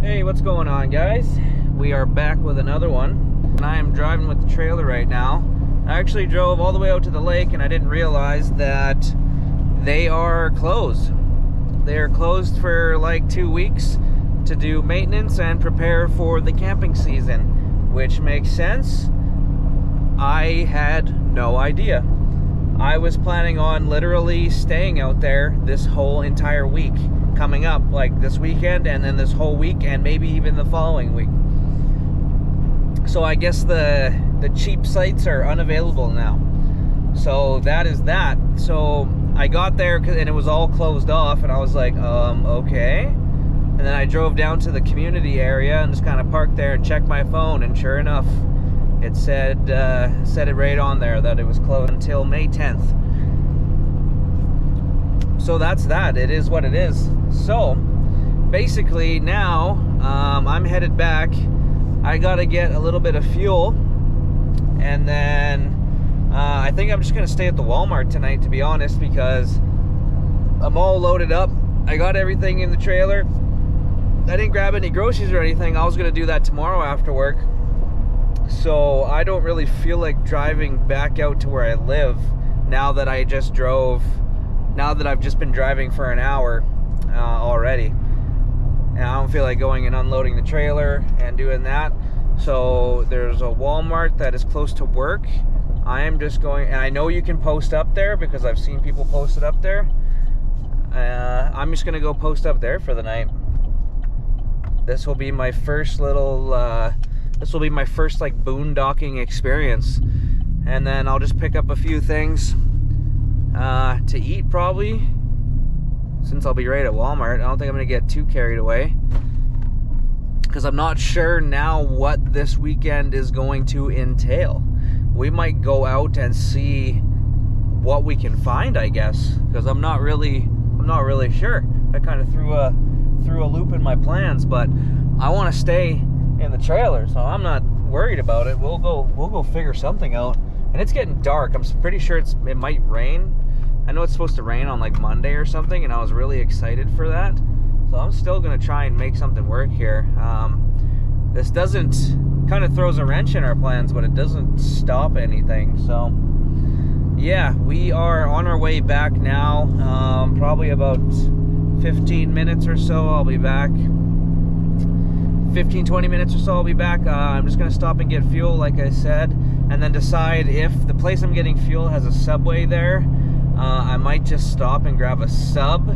Hey, what's going on, guys? We are back with another one, and I am driving with the trailer right now. I actually drove all the way out to the lake, and I didn't realize that they are closed. They are closed for like 2 weeks to do maintenance and prepare for the camping season, which makes sense. I had no idea. I was planning on literally staying out there this whole entire week coming up, like this weekend and then this whole week and maybe even the following week. So I guess the cheap sites are unavailable now. So that is that. So I got there and it was all closed off, and I was like, okay. And then I drove down to the community area and just kind of parked there and checked my phone, and sure enough, it said it right on there that it was closed until May 10th. So that's that. It is what it is. So basically now I'm headed back. I gotta get a little bit of fuel, and then I think I'm just gonna stay at the Walmart tonight, to be honest, because I'm all loaded up. I got everything in the trailer. I didn't grab any groceries or anything. I was gonna do that tomorrow after work. So I don't really feel like driving back out to where I live now that I've just been driving for an hour already. And I don't feel like going and unloading the trailer and doing that. So there's a Walmart that is close to work. I am just going, and I know you can post up there because I've seen people post it up there. I'm just gonna go post up there for the night. This will be my first little like boondocking experience, and then I'll just pick up a few things to eat probably, since I'll be right at Walmart. I don't think I'm gonna get too carried away, because I'm not sure now what this weekend is going to entail. We might go out and see what we can find, I guess, because I'm not really sure. I kind of threw a loop in my plans, but I want to stay in the trailer, so I'm not worried about it. We'll go figure something out. And it's getting dark. I'm pretty sure it might rain. I know it's supposed to rain on like Monday or something, and I was really excited for that. So I'm still gonna try and make something work here. This kind of throws a wrench in our plans, but it doesn't stop anything. So yeah, we are on our way back now. Probably about 15 minutes or so I'll be back. 15-20 minutes or so I'll be back. I'm just gonna stop and get fuel, like I said, and then decide if the place I'm getting fuel has a Subway there. I might just stop and grab a sub,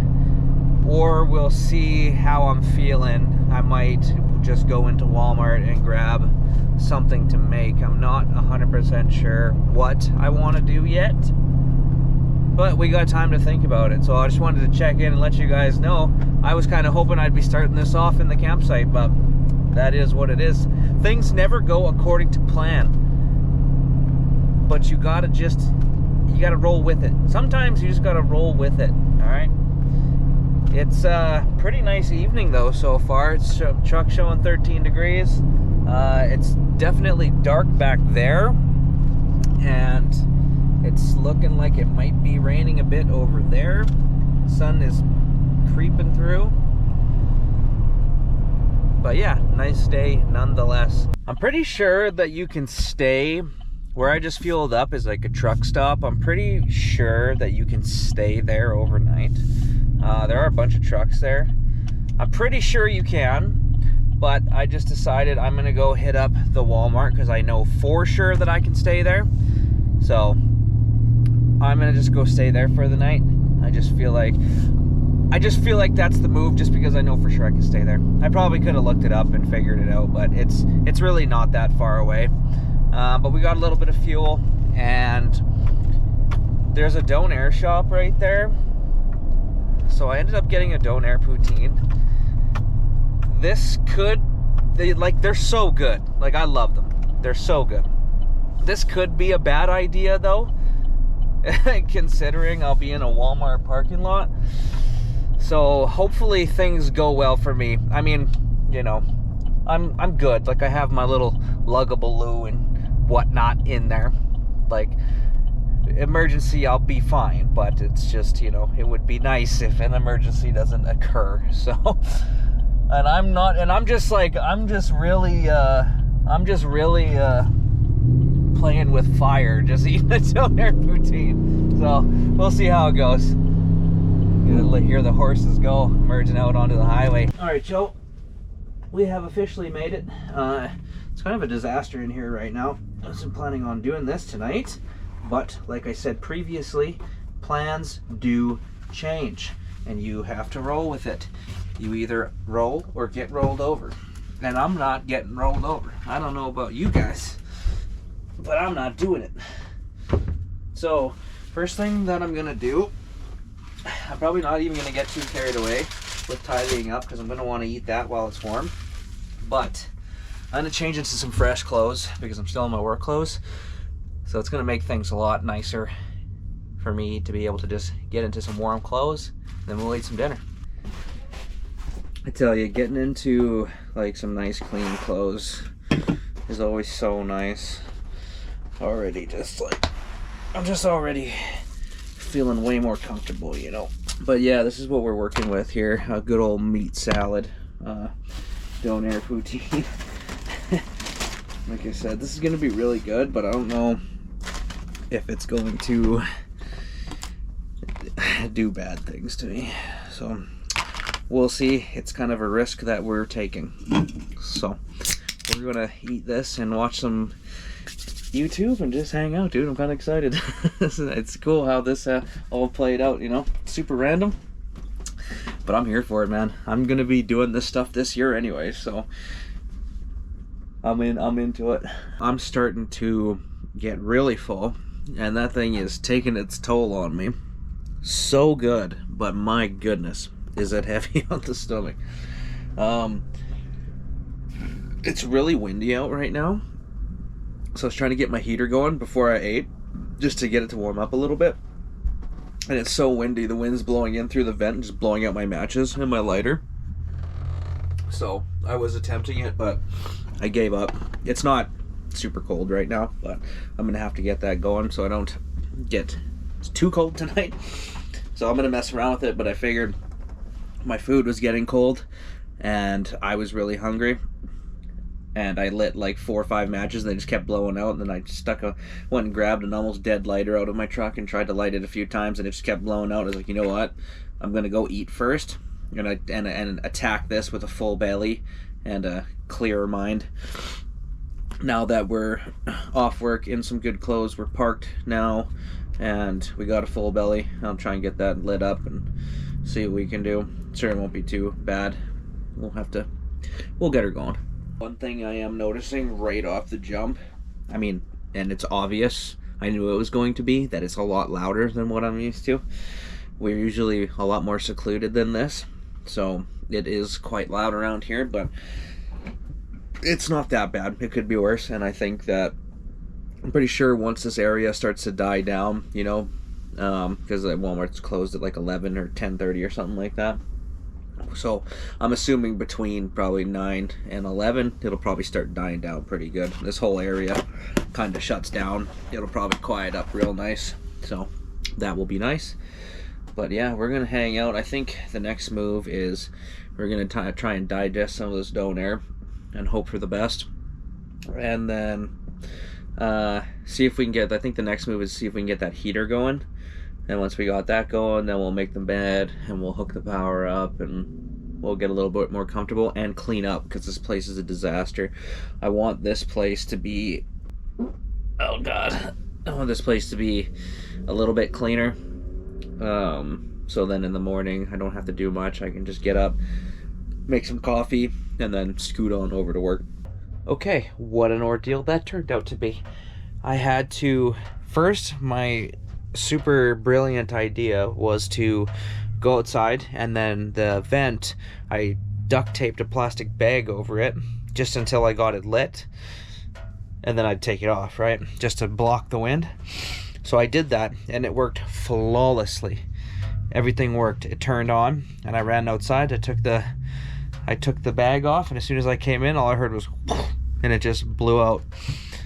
or we'll see how I'm feeling. I might just go into Walmart and grab something to make. I'm not 100% sure what I want to do yet, but we got time to think about it. So I just wanted to check in and let you guys know. I was kind of hoping I'd be starting this off in the campsite, but that is what it is. Things never go according to plan, but you gotta roll with it. Sometimes you just gotta roll with it. All right. It's a pretty nice evening though so far. It's truck showing 13 degrees. It's definitely dark back there, and it's looking like it might be raining a bit over there. Sun is creeping through. But yeah, nice day nonetheless. I'm pretty sure that you can stay where I just fueled up is like a truck stop. I'm pretty sure that you can stay there overnight. There are a bunch of trucks there. I'm pretty sure you can, but I just decided I'm gonna go hit up the Walmart because I know for sure that I can stay there. So I'm gonna just go stay there for the night. I just feel like that's the move, just because I know for sure I can stay there. I probably could have looked it up and figured it out, but it's really not that far away. But we got a little bit of fuel, and there's a Donair shop right there. So I ended up getting a Donair poutine. They're so good. Like, I love them. They're so good. This could be a bad idea though, considering I'll be in a Walmart parking lot. So hopefully things go well for me. I mean, you know, I'm good. Like, I have my little luggable loo and whatnot in there. Like, emergency, I'll be fine, but it's just, you know, it would be nice if an emergency doesn't occur. So And I'm just really playing with fire, just eating a donair poutine. So we'll see how it goes. You'll hear the horses go merging out onto the highway. All right, Joe, we have officially made it. It's kind of a disaster in here right now. I wasn't planning on doing this tonight, but like I said previously, plans do change and you have to roll with it. You either roll or get rolled over. And I'm not getting rolled over. I don't know about you guys, but I'm not doing it. So first thing that I'm gonna do, I'm probably not even gonna get too carried away with tidying up because I'm gonna want to eat that while it's warm. But I'm gonna change into some fresh clothes because I'm still in my work clothes. So it's gonna make things a lot nicer for me to be able to just get into some warm clothes, then we'll eat some dinner. I tell you, getting into like some nice clean clothes is always so nice. Already just like, I'm just already feeling way more comfortable, you know. But yeah, this is what we're working with here. A good old meat salad, donair poutine. Like I said, this is gonna be really good, but I don't know if it's going to do bad things to me. So we'll see. It's kind of a risk that we're taking. So we're gonna eat this and watch some YouTube and just hang out, dude. I'm kind of excited. It's cool how this all played out, you know. Super random, but I'm here for it, man. I'm gonna be doing this stuff this year anyway, so I'm into it. I'm starting to get really full, and that thing is taking its toll on me. So good, but my goodness, is it heavy on the stomach. It's really windy out right now, so I was trying to get my heater going before I ate, just to get it to warm up a little bit. And it's so windy, the wind's blowing in through the vent and just blowing out my matches and my lighter. So I was attempting it, but I gave up. It's not super cold right now, but I'm gonna have to get that going so I don't get too cold tonight. So I'm gonna mess around with it, but I figured my food was getting cold and I was really hungry, and I lit like 4 or 5 matches and they just kept blowing out, and then I went and grabbed an almost dead lighter out of my truck and tried to light it a few times and it just kept blowing out. I was like, you know what, I'm gonna go eat first and attack this with a full belly and a clearer mind. Now that we're off work in some good clothes, we're parked now and we got a full belly, I'll try and get that lit up and see what we can do. Sure, it won't be too bad. We'll get her going. One thing I am noticing right off the jump, I mean, and it's obvious, I knew it was going to be, that it's a lot louder than what I'm used to. We're usually a lot more secluded than this, so it is quite loud around here, but it's not that bad. It could be worse, and I think that I'm pretty sure once this area starts to die down, you know, because Walmart's closed at like 11 or 10:30 or something like that. So I'm assuming between probably 9 and 11, it'll probably start dying down pretty good. This whole area kind of shuts down. It'll probably quiet up real nice, so that will be nice. But yeah, we're gonna hang out. I think the next move is we're gonna try and digest some of this donair and hope for the best, and then see if we can get, I think the next move is see if we can get that heater going. And once we got that going, then we'll make the bed and we'll hook the power up and we'll get a little bit more comfortable and clean up, because this place is a disaster. I want this place to be, oh god, I want this place to be a little bit cleaner, so then in the morning I don't have to do much. I can just get up, make some coffee, and then scoot on over to work. Okay, what an ordeal that turned out to be. I had to, first, my super brilliant idea was to go outside, and then the vent, I duct taped a plastic bag over it just until I got it lit, and then I'd take it off, right, just to block the wind. So I did that and it worked flawlessly. Everything worked. It turned on and I ran outside. I took the bag off, and as soon as I came in, all I heard was and it just blew out.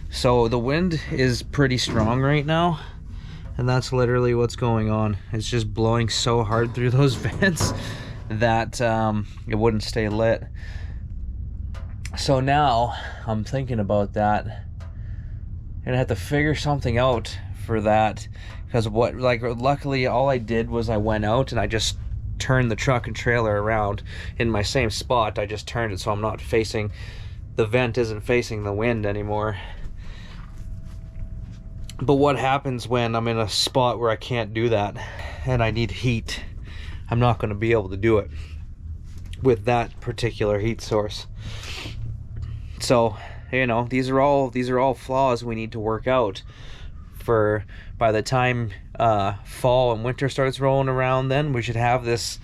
So the wind is pretty strong right now, and that's literally what's going on. It's just blowing so hard through those vents, that it wouldn't stay lit. So now I'm thinking about that. I'm gonna have to figure something out for that, because luckily all I did was I went out and I just turned the truck and trailer around in my same spot. I just turned it so I'm not facing, the vent isn't facing the wind anymore. But what happens when I'm in a spot where I can't do that and I need heat? I'm not going to be able to do it with that particular heat source. So, you know, these are all flaws we need to work out for by the time fall and winter starts rolling around. Then we should have this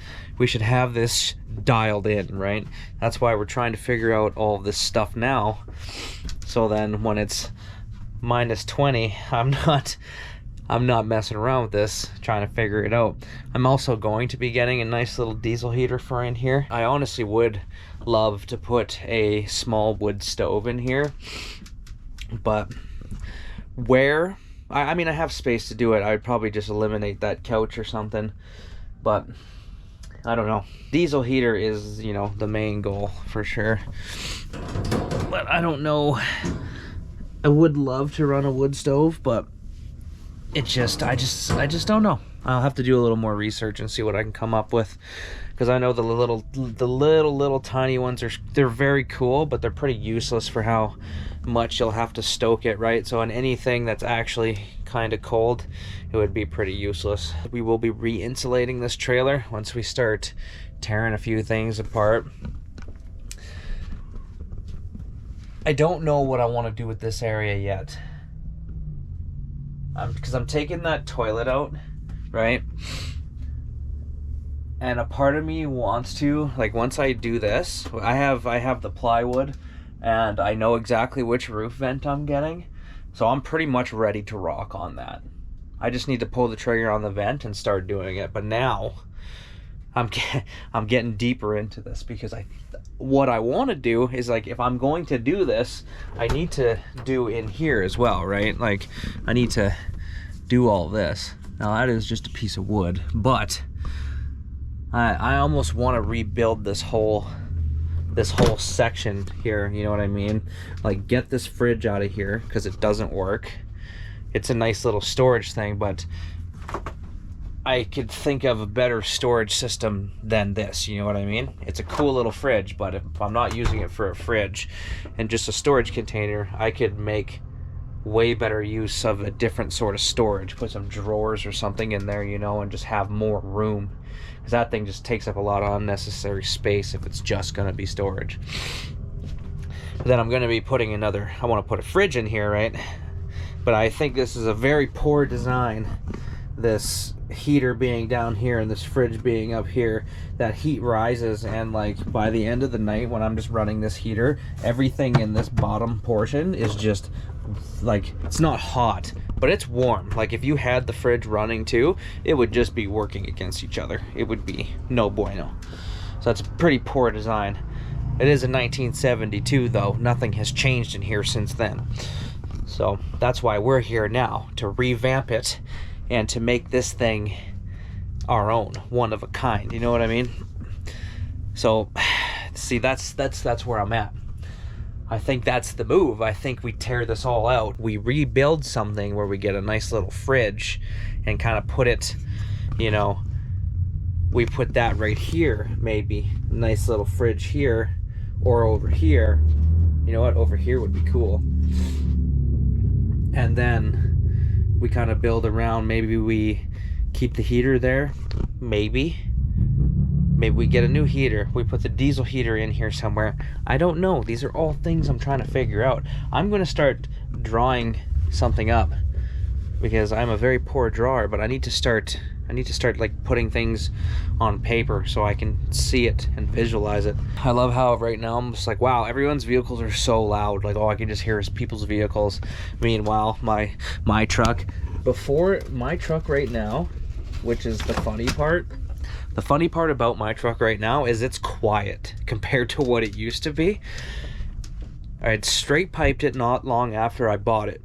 dialed in, right? That's why we're trying to figure out all of this stuff now, so then when it's minus 20, I'm not messing around with this, trying to figure it out. I'm also going to be getting a nice little diesel heater for in here. I honestly would love to put a small wood stove in here, but where? I mean, I have space to do it. I'd probably just eliminate that couch or something, but I don't know. Diesel heater is, you know, the main goal for sure. But I don't know. I would love to run a wood stove, but I just don't know. I'll have to do a little more research and see what I can come up with, because I know the little tiny ones they're very cool, but they're pretty useless for how much you'll have to stoke it, right? So on anything that's actually kind of cold, it would be pretty useless. We will be re-insulating this trailer once we start tearing a few things apart. I don't know what I want to do with this area yet, because I'm taking that toilet out, right? And a part of me wants to, like, once I do this, I have the plywood, and I know exactly which roof vent I'm getting, so I'm pretty much ready to rock on that. I just need to pull the trigger on the vent and start doing it. But now I'm getting deeper into this, because what I want to do is, like, if I'm going to do this, I need to do in here as well, right? Like, I need to do all this. Now that is just a piece of wood, but I almost want to rebuild this whole section here, you know what I mean? Like, get this fridge out of here because it doesn't work. It's a nice little storage thing, but I could think of a better storage system than this, you know what I mean? It's a cool little fridge, but if I'm not using it for a fridge and just a storage container, I could make way better use of a different sort of storage. Put some drawers or something in there, you know, and just have more room. Because that thing just takes up a lot of unnecessary space if it's just going to be storage. Then I'm going to be putting I want to put a fridge in here, right? But I think this is a very poor design. This heater being down here and this fridge being up here, that heat rises, and like by the end of the night when I'm just running this heater, everything in this bottom portion is just like, it's not hot, but it's warm. Like, if you had the fridge running too, it would just be working against each other. It would be no bueno. So that's a pretty poor design. It is a 1972 though. Nothing has changed in here since then. So that's why we're here now, to revamp it and to make this thing our own, one of a kind, you know what I mean? So see, that's where I'm at. I think that's the move. I think we tear this all out. We rebuild something where we get a nice little fridge and kind of put it, you know, we put that right here, maybe. A nice little fridge here, or over here. You know what? Over here would be cool. And then we kind of build around. Maybe we keep the heater there. Maybe we get a new heater. We put the diesel heater in here somewhere. I don't know. These are all things I'm trying to figure out. I'm going to start drawing something up, because I'm a very poor drawer, but I need to start like putting things on paper so I can see it and visualize it. I love how right now I'm just like, wow, everyone's vehicles are so loud. Like, all I can just hear is people's vehicles. Meanwhile, my truck, before my truck right now, which is the funny part. The funny part about my truck right now is it's quiet compared to what it used to be. I had straight piped it not long after I bought it.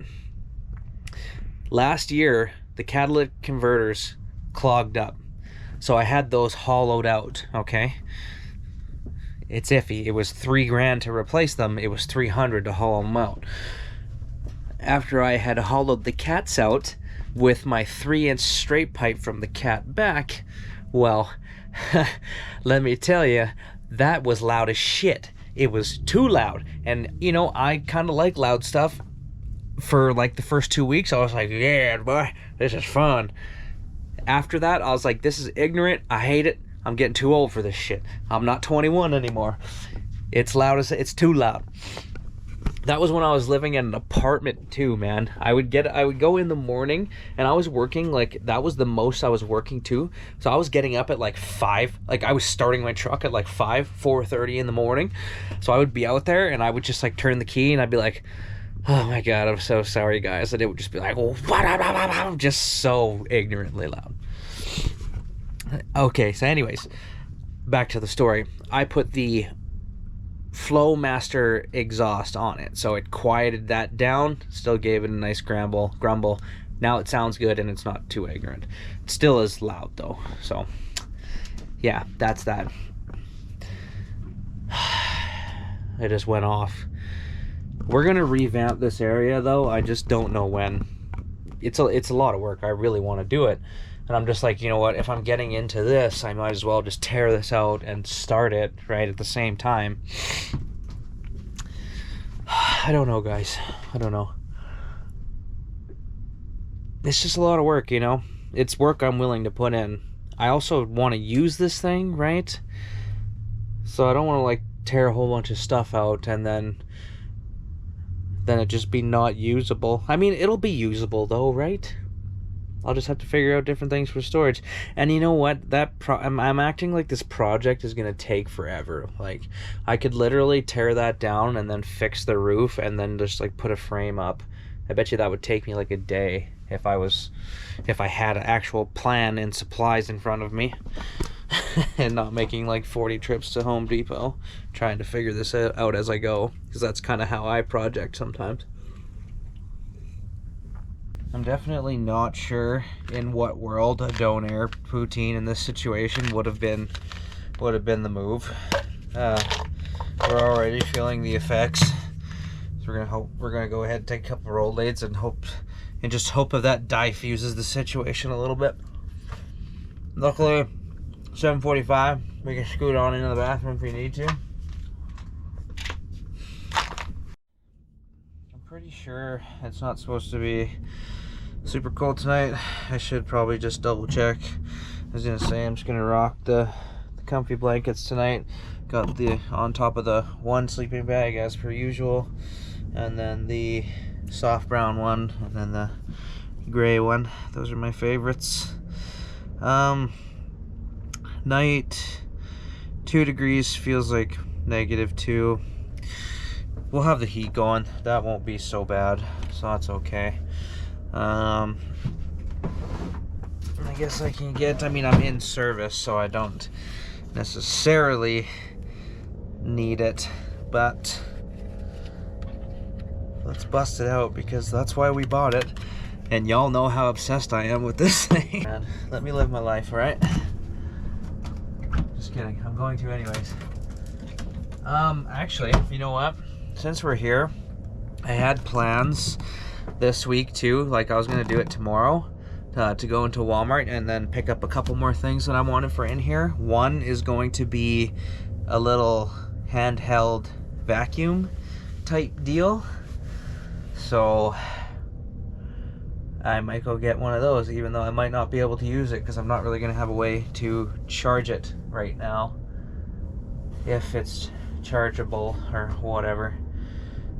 Last year, the catalytic converters clogged up. So I had those hollowed out, okay? It's iffy. It was $3,000 to replace them. It was $300 to hollow them out. After I had hollowed the cats out with my 3-inch straight pipe from the cat back, well, let me tell you, that was loud as shit. It was too loud. And, you know, I kind of like loud stuff. For like the first 2 weeks, I was like, yeah, boy, this is fun. After that, I was like, this is ignorant. I hate it. I'm getting too old for this shit. I'm not 21 anymore. It's loud as it's too loud. That was when I was living in an apartment too, man. I would go in the morning and I was working, like that was the most I was working too. So I was getting up at like 5, like I was starting my truck at like 4:30 in the morning. So I would be out there and I would just like turn the key and I'd be like, oh my God, I'm so sorry guys. And it would just be like, oh, just so ignorantly loud. Okay, so anyways, back to the story. I put the Flowmaster exhaust on it, so it quieted that down, still gave it a nice grumble. Now it sounds good and it's not too ignorant. It still is loud though, so yeah, that's that. It just went off. We're gonna revamp this area though. I just don't know when. It's a lot of work. I really want to do it. And I'm just like, you know what, if I'm getting into this, I might as well just tear this out and start it right at the same time. I don't know, guys. I don't know. It's just a lot of work, you know? It's work I'm willing to put in. I also want to use this thing, right? So I don't want to, like, tear a whole bunch of stuff out and then it just be not usable. I mean, it'll be usable, though, right? I'll just have to figure out different things for storage. And you know what? I'm acting like this project is going to take forever. Like, I could literally tear that down and then fix the roof and then just, like, put a frame up. I bet you that would take me, like, a day if I had an actual plan and supplies in front of me. And not making, like, 40 trips to Home Depot trying to figure this out as I go. Because that's kind of how I project sometimes. I'm definitely not sure in what world a donair poutine in this situation would have been the move. We're already feeling the effects. So we're gonna go ahead and take a couple of Rolaids and just hope that diffuses the situation a little bit. Luckily, 7:45. We can scoot on into the bathroom if we need to. I'm pretty sure it's not supposed to be super cold tonight. I should probably just double check. I was gonna say I'm just gonna rock the comfy blankets tonight. Got the on top of the one sleeping bag as per usual, and then the soft brown one, and then the gray one. Those are my favorites. Night 2 degrees, feels like -2. We'll have the heat going. That won't be so bad, so that's okay. I guess I can I mean, I'm in service, so I don't necessarily need it, but let's bust it out because that's why we bought it. And y'all know how obsessed I am with this thing. Man, let me live my life, alright? Just kidding, I'm going to anyways. Actually, you know what? Since we're here, I had plans this week too, like I was gonna do it tomorrow, to go into Walmart and then pick up a couple more things that I wanted for in here. One is going to be a little handheld vacuum type deal, so I might go get one of those, even though I might not be able to use it because I'm not really gonna have a way to charge it right now, if it's chargeable or whatever.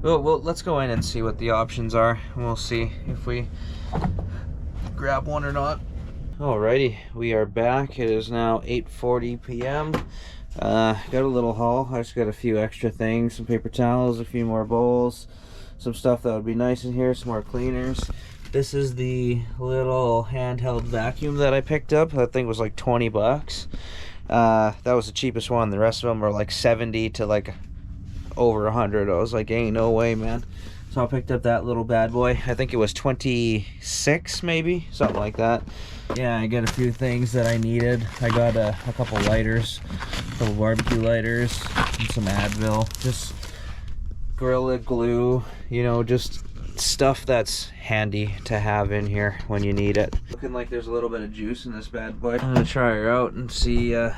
Well, let's go in and see what the options are, and we'll see if we grab one or not. Alrighty, we are back. It is now 8:40 p.m. Got a little haul. I just got a few extra things, some paper towels, a few more bowls, some stuff that would be nice in here, some more cleaners. This is the little handheld vacuum that I picked up. That thing was like 20 bucks. That was the cheapest one. The rest of them were like 70 to like over 100. I was like, ain't no way, man. So I picked up that little bad boy. I think it was 26 maybe, something like that. Yeah, I got a few things that I needed. I got a couple lighters, a couple barbecue lighters, and some Advil. Just Gorilla Glue, you know, just stuff that's handy to have in here when you need it. Looking like there's a little bit of juice in this bad boy. I'm gonna try her out and see how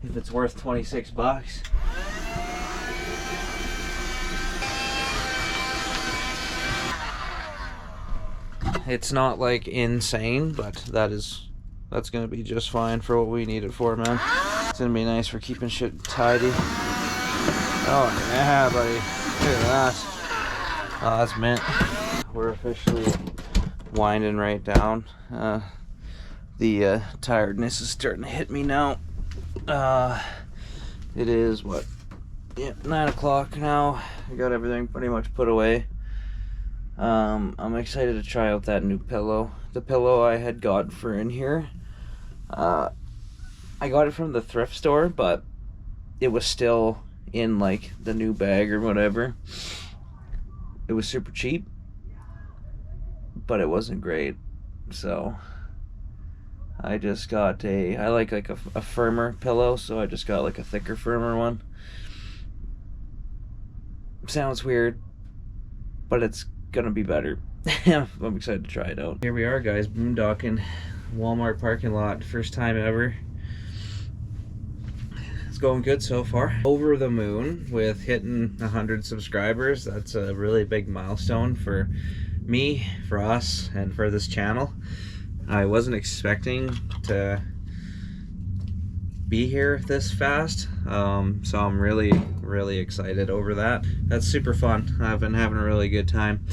if it's worth 26 bucks. It's not like insane, but that's gonna be just fine for what we need it for, man. It's gonna be nice for keeping shit tidy. Oh yeah, buddy. Look at that. Oh, that's mint. We're officially winding right down. The tiredness is starting to hit me now. It is what? Yeah, 9 o'clock now. I got everything pretty much put away. I'm excited to try out that new pillow. The pillow I had got for in here. I got it from the thrift store, but it was still in like the new bag or whatever. It was super cheap, but it wasn't great. So I just got I like a firmer pillow, so I just got like a thicker, firmer one. Sounds weird, but it's gonna be better. I'm excited to try it out. Here we are, guys, boondocking, Walmart parking lot, first time ever. It's going good so far. Over the moon with hitting 100 subscribers. That's a really big milestone for me, for us, and for this channel. I wasn't expecting to be here this fast, so I'm really excited over that. That's super fun. I've been having a really good time.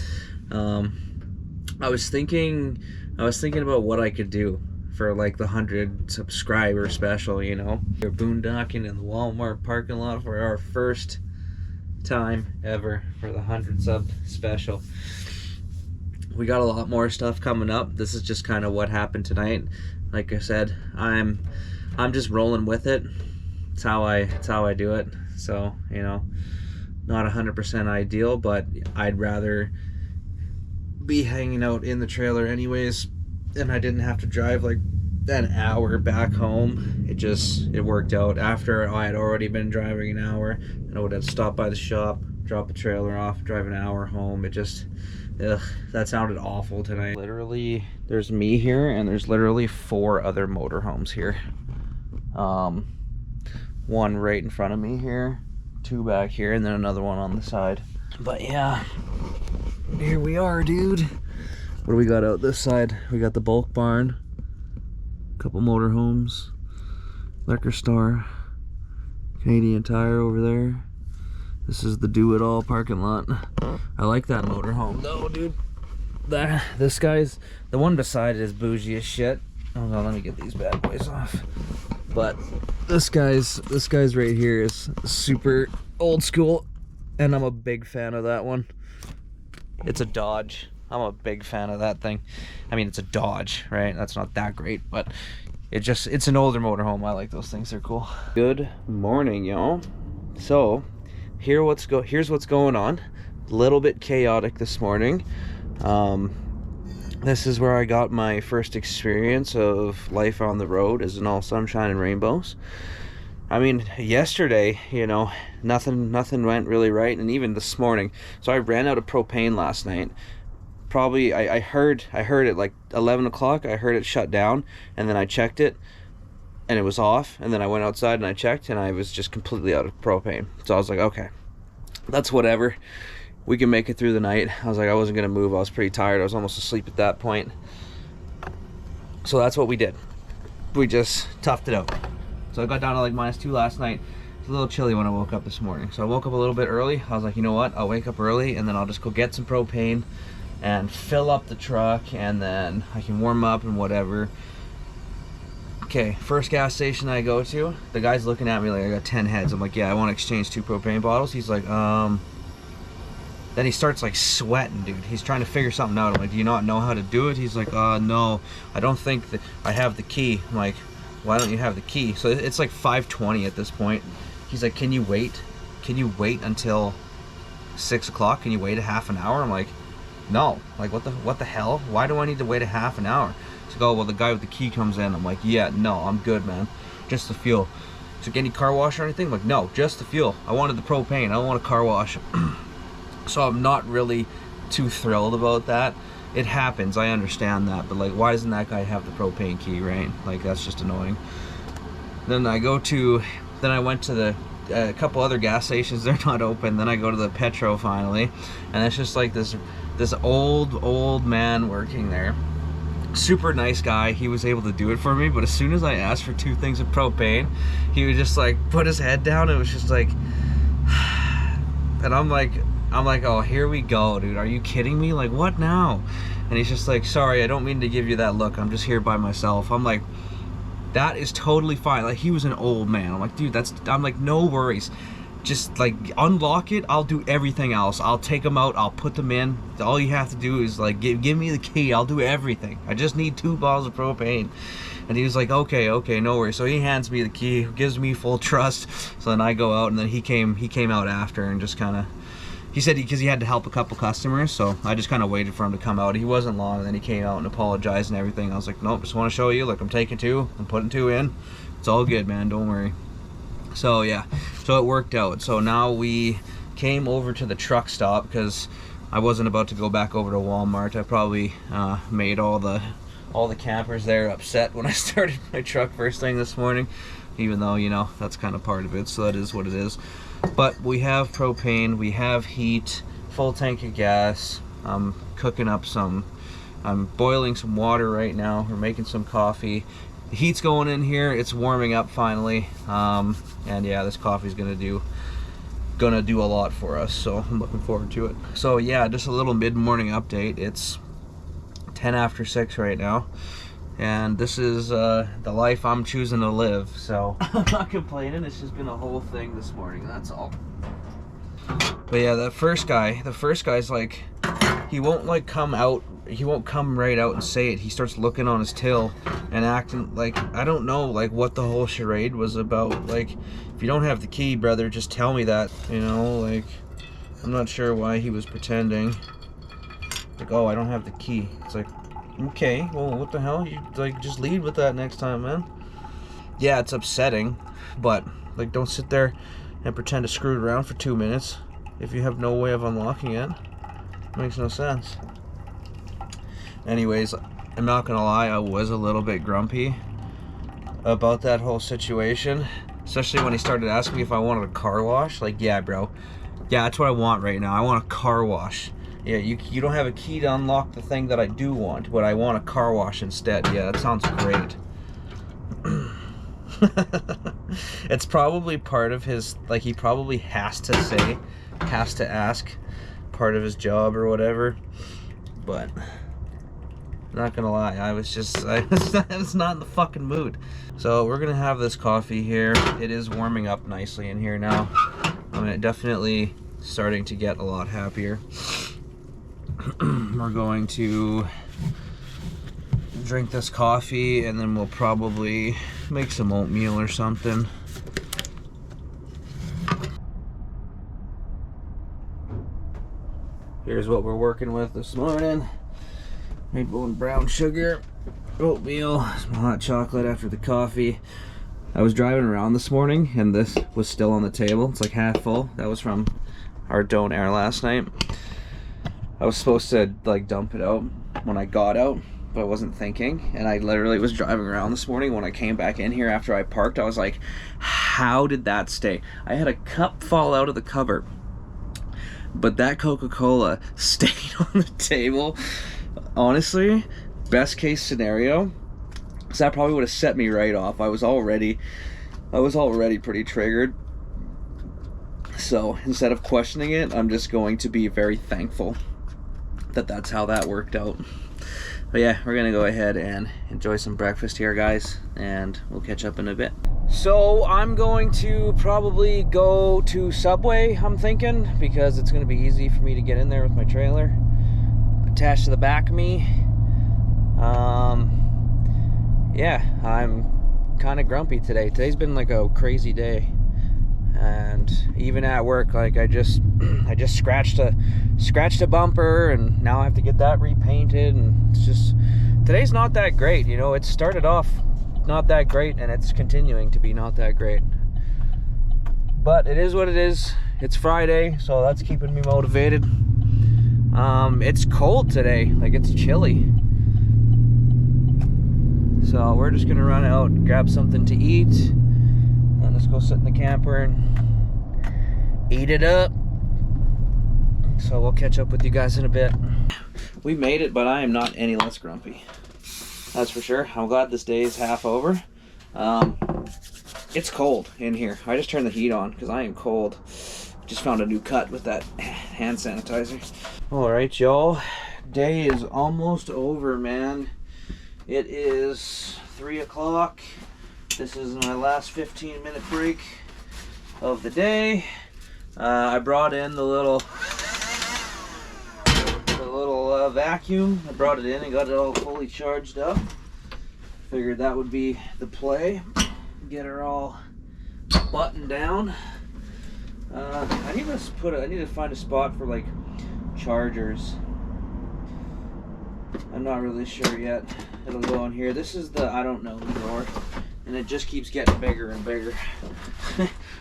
I was thinking about what I could do for like the 100 subscriber special, you know. We're boondocking in the Walmart parking lot for our first time ever for the 100 sub special. We got a lot more stuff coming up. This is just kind of what happened tonight. Like I said, I'm just rolling with it. It's how I do it. So, you know, not 100% ideal, but I'd rather be hanging out in the trailer anyways, and I didn't have to drive like an hour back home. It worked out. After I had already been driving an hour, and I would have stopped by the shop, drop the trailer off, drive an hour home. It just, ugh, that sounded awful tonight. Literally, there's me here, and there's literally 4 other motorhomes here. One right in front of me here, 2 back here, and then another one on the side. But yeah, here we are, dude. What do we got out this side? We got the bulk barn, a couple motorhomes, liquor store, Canadian Tire over there. This is the do-it-all parking lot. I like that motorhome though, dude. The one beside it is bougie as shit. Oh no, let me get these bad boys off. But this guy's right here is super old school, and I'm a big fan of that one. It's a Dodge. I'm a big fan of that thing. I mean, it's a Dodge, right? That's not that great, but it's an older motorhome. I like those things. They're cool. Good morning, y'all. So here's what's going on. A little bit chaotic this morning. This is where I got my first experience of life on the road, isn't all sunshine and rainbows. I mean, yesterday, you know, nothing went really right, and even this morning. So I ran out of propane last night. Probably, I heard it like 11 o'clock. I heard it shut down, and then I checked it, and it was off. And then I went outside and I checked, and I was just completely out of propane. So I was like, okay, that's whatever. We can make it through the night. I was like, I wasn't gonna move. I was pretty tired. I was almost asleep at that point. So that's what we did. We just toughed it out. So I got down to like -2 last night. It's a little chilly when I woke up this morning. So I woke up a little bit early. I was like, you know what? I'll wake up early, and then I'll just go get some propane and fill up the truck, and then I can warm up and whatever. Okay, first gas station I go to, the guy's looking at me like I got 10 heads. I'm like, yeah, I want to exchange 2 propane bottles. He's like, Then he starts like sweating, dude. He's trying to figure something out. I'm like, do you not know how to do it? He's like, no, I don't think that I have the key. I'm like, why don't you have the key? So it's like 5:20 at this point. He's like, can you wait? Can you wait until 6 o'clock, can you wait a half an hour? I'm like, no. Like, what the hell? Why do I need to wait a half an hour? It's like, oh, well, the guy with the key comes in. I'm like, yeah, no, I'm good, man. Just the fuel. It's like, any car wash or anything? I'm like, no, just the fuel. I wanted the propane. I don't want a car wash. So I'm not really too thrilled about that. It happens, I understand that, but like, why doesn't that guy have the propane key, right? Like, that's just annoying. Then I went to a couple other gas stations. They're not open. Then I go to the Petro finally, and it's just like this old man working there. Super nice guy. He was able to do it for me, but as soon as I asked for 2 things of propane, he would just like put his head down. It was just like, and I'm like, oh, here we go, dude. Are you kidding me? Like, what now? And he's just like, sorry, I don't mean to give you that look. I'm just here by myself. I'm like, that is totally fine. Like, he was an old man. I'm like, dude, I'm like, no worries. Just like unlock it. I'll do everything else. I'll take them out. I'll put them in. All you have to do is like give me the key. I'll do everything. I just need 2 bottles of propane. And he was like, okay, no worries. So he hands me the key, gives me full trust. So then I go out, and then he came out after and just kind of. He said because he had to help a couple customers, so I just kind of waited for him to come out. He wasn't long, and then he came out and apologized and everything. I was like, nope, just want to show you. Look, I'm taking 2. I'm putting 2 in. It's all good, man. Don't worry. So yeah, so it worked out. So now we came over to the truck stop because I wasn't about to go back over to Walmart. I probably made all the campers there upset when I started my truck first thing this morning, even though, you know, that's kind of part of it, so that is what it is. But we have propane, we have heat, full tank of gas. I'm boiling some water right now. We're making some coffee. The heat's going in here, it's warming up finally. And yeah, this coffee's gonna do a lot for us, so I'm looking forward to it. So yeah, just a little mid-morning update. It's 10 after 6 right now, and this is the life I'm choosing to live, so I'm not complaining. It's just been a whole thing this morning, that's all. But yeah, the first guy's like, he won't like come out, he won't come right out and say it. He starts looking on his till and acting like, I don't know like what the whole charade was about. Like, if you don't have the key, brother, just tell me that, you know. Like, I'm not sure why he was pretending like, oh, I don't have the key. It's like, okay, well, what the hell? You like, just lead with that next time, man. Yeah, it's upsetting, but like, don't sit there and pretend to screw it around for 2 minutes if you have no way of unlocking it. Makes no sense. Anyways, I'm not gonna lie, I was a little bit grumpy about that whole situation, especially when he started asking me if I wanted a car wash. Like, yeah, bro, yeah, that's what I want right now. I want a car wash. Yeah, you don't have a key to unlock the thing that I do want, but I want a car wash instead. Yeah, that sounds great. It's probably part of his, like, he probably has to ask, part of his job or whatever. But not gonna lie, I was not in the fucking mood. So we're gonna have this coffee here. It is warming up nicely in here now. I mean, definitely starting to get a lot happier. We're going to drink this coffee, and then we'll probably make some oatmeal or something. Here's what we're working with this morning. Maple and brown sugar, oatmeal, some hot chocolate after the coffee. I was driving around this morning and this was still on the table. It's like half full. That was from our Don't Air last night. I was supposed to like dump it out when I got out, but I wasn't thinking, and I literally was driving around this morning. When I came back in here after I parked, I was like, how did that stay? I had a cup fall out of the cover, but that Coca-Cola stayed on the table. Honestly, best case scenario, so that probably would have set me right off. I was already pretty triggered. So instead of questioning it, I'm just going to be very thankful that that's how that worked out. But yeah, we're gonna go ahead and enjoy some breakfast here, guys, and we'll catch up in a bit. So I'm going to probably go to Subway, I'm thinking, because it's gonna be easy for me to get in there with my trailer attached to the back of me. Yeah, I'm kind of grumpy today. Today's been like a crazy day, And even at work, like I just scratched a bumper, and now I have to get that repainted. And it's just, today's not that great, you know. It started off not that great, and it's continuing to be not that great. But it is what it is. It's Friday, so that's keeping me motivated. It's cold today, like it's chilly. So we're just gonna run out, grab something to eat, and let's go sit in the camper and eat it up. So we'll catch up with you guys in a bit. We made it, but I am not any less grumpy. That's for sure. I'm glad this day is half over. It's cold in here. I just turned the heat on because I am cold. Just found a new cut with that hand sanitizer. All right, y'all. Day is almost over, man. It is 3 o'clock. This is my last 15-minute break of the day. I brought in the little vacuum. I brought it in and got it all fully charged up. Figured that would be the play. Get her all buttoned down. I need to find a spot for like chargers. I'm not really sure yet. It'll go in here. This is the I don't know drawer, and it just keeps getting bigger and bigger.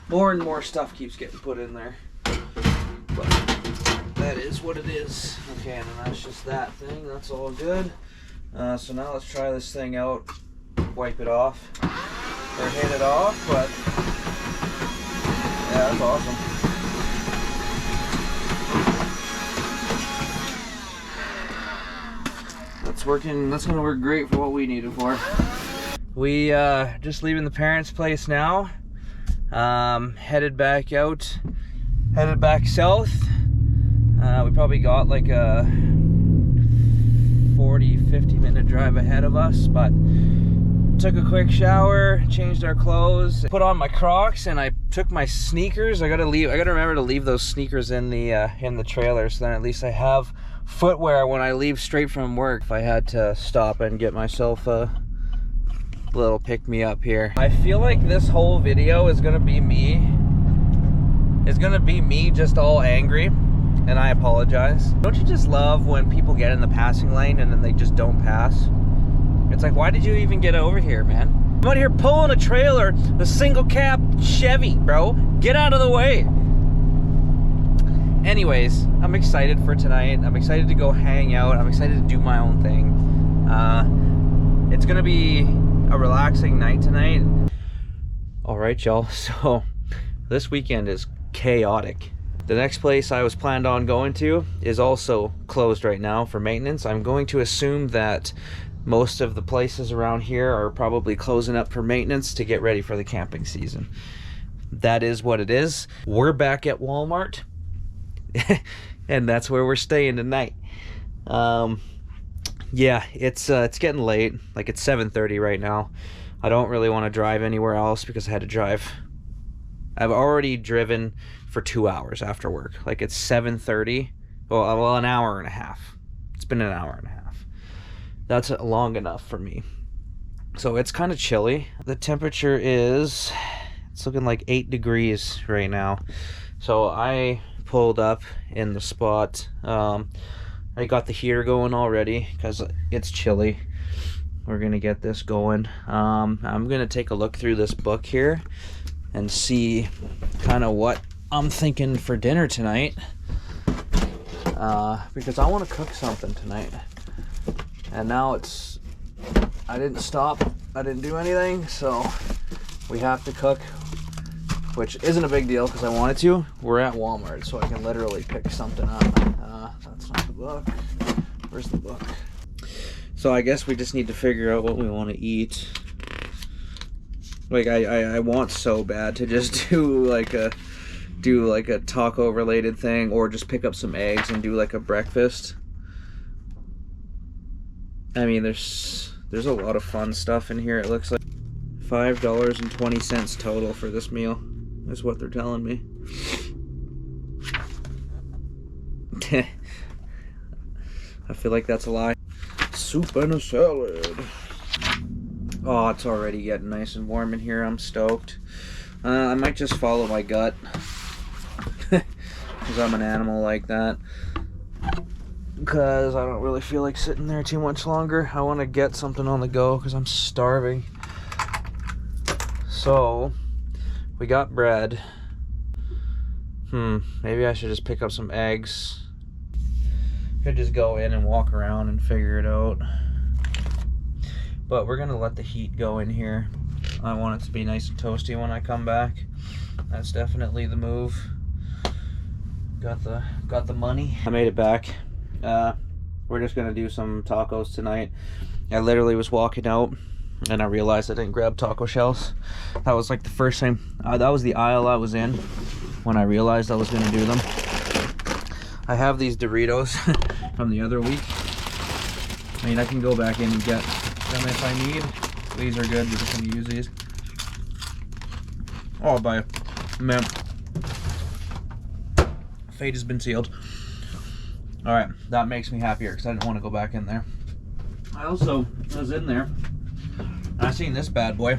More and more stuff keeps getting put in there. But that is what it is. Okay, and then that's just that thing. That's all good. So now let's try this thing out. Wipe it off. Or hit it off, but yeah, that's awesome. That's working. That's gonna work great for what we need it for. We just leaving the parents' place now. Headed back out. Headed back south. We probably got like a 40-50 minute drive ahead of us, but took a quick shower, changed our clothes, put on my Crocs, and I took my sneakers. I gotta remember to leave those sneakers in the trailer, so then at least I have footwear when I leave straight from work. If I had to stop and get myself a little pick-me-up here. I feel like this whole video is gonna be me. It's gonna be me just all angry, and I apologize. Don't you just love when people get in the passing lane and then they just don't pass? It's like, why did you even get over here, man? I'm out here pulling a trailer, a single cab Chevy, bro. Get out of the way. Anyways, I'm excited for tonight. I'm excited to go hang out. I'm excited to do my own thing. It's gonna be a relaxing night tonight. All right, y'all. So this weekend is chaotic. The next place I was planned on going to is also closed right now for maintenance. I'm going to assume that most of the places around here are probably closing up for maintenance to get ready for the camping season. That is what it is. We're back at Walmart, and that's where we're staying tonight. Yeah, it's getting late. Like it's 7:30 right now. I don't really want to drive anywhere else because I had to drive. I've already driven for 2 hours after work. Like it's 7:30. Well, an hour and a half. It's been an hour and a half. That's long enough for me. So it's kind of chilly. The temperature is, it's looking like 8 degrees right now. So I pulled up in the spot. I got the heater going already because it's chilly. We're gonna get this going. I'm gonna take a look through this book here and see kind of what I'm thinking for dinner tonight. Because I want to cook something tonight. And now I didn't stop, I didn't do anything, so we have to cook, which isn't a big deal because I wanted to. We're at Walmart, so I can literally pick something up. That's not the book. Where's the book? So I guess we just need to figure out what we want to eat. Like I want so bad to just do like a taco related thing, or just pick up some eggs and do like a breakfast. I mean, there's a lot of fun stuff in here. It looks like $5.20 total for this meal is what they're telling me. I feel like that's a lie. Soup and a salad. Oh, it's already getting nice and warm in here. I'm stoked. I might just follow my gut. Because I'm an animal like that. Because I don't really feel like sitting there too much longer. I want to get something on the go because I'm starving. So, we got bread. Maybe I should just pick up some eggs. Could just go in and walk around and figure it out. But we're gonna let the heat go in here. I want it to be nice and toasty when I come back. That's definitely the move. Got the money. I made it back. We're just gonna do some tacos tonight. I literally was walking out and I realized I didn't grab taco shells. That was like the first time. That was the aisle I was in when I realized I was gonna do them. I have these Doritos from the other week. I mean, I can go back in and get them if I need. These are good. We're just gonna use these. Oh, bye. Man. Fate has been sealed. Alright, that makes me happier because I didn't want to go back in there. I was in there and I seen this bad boy.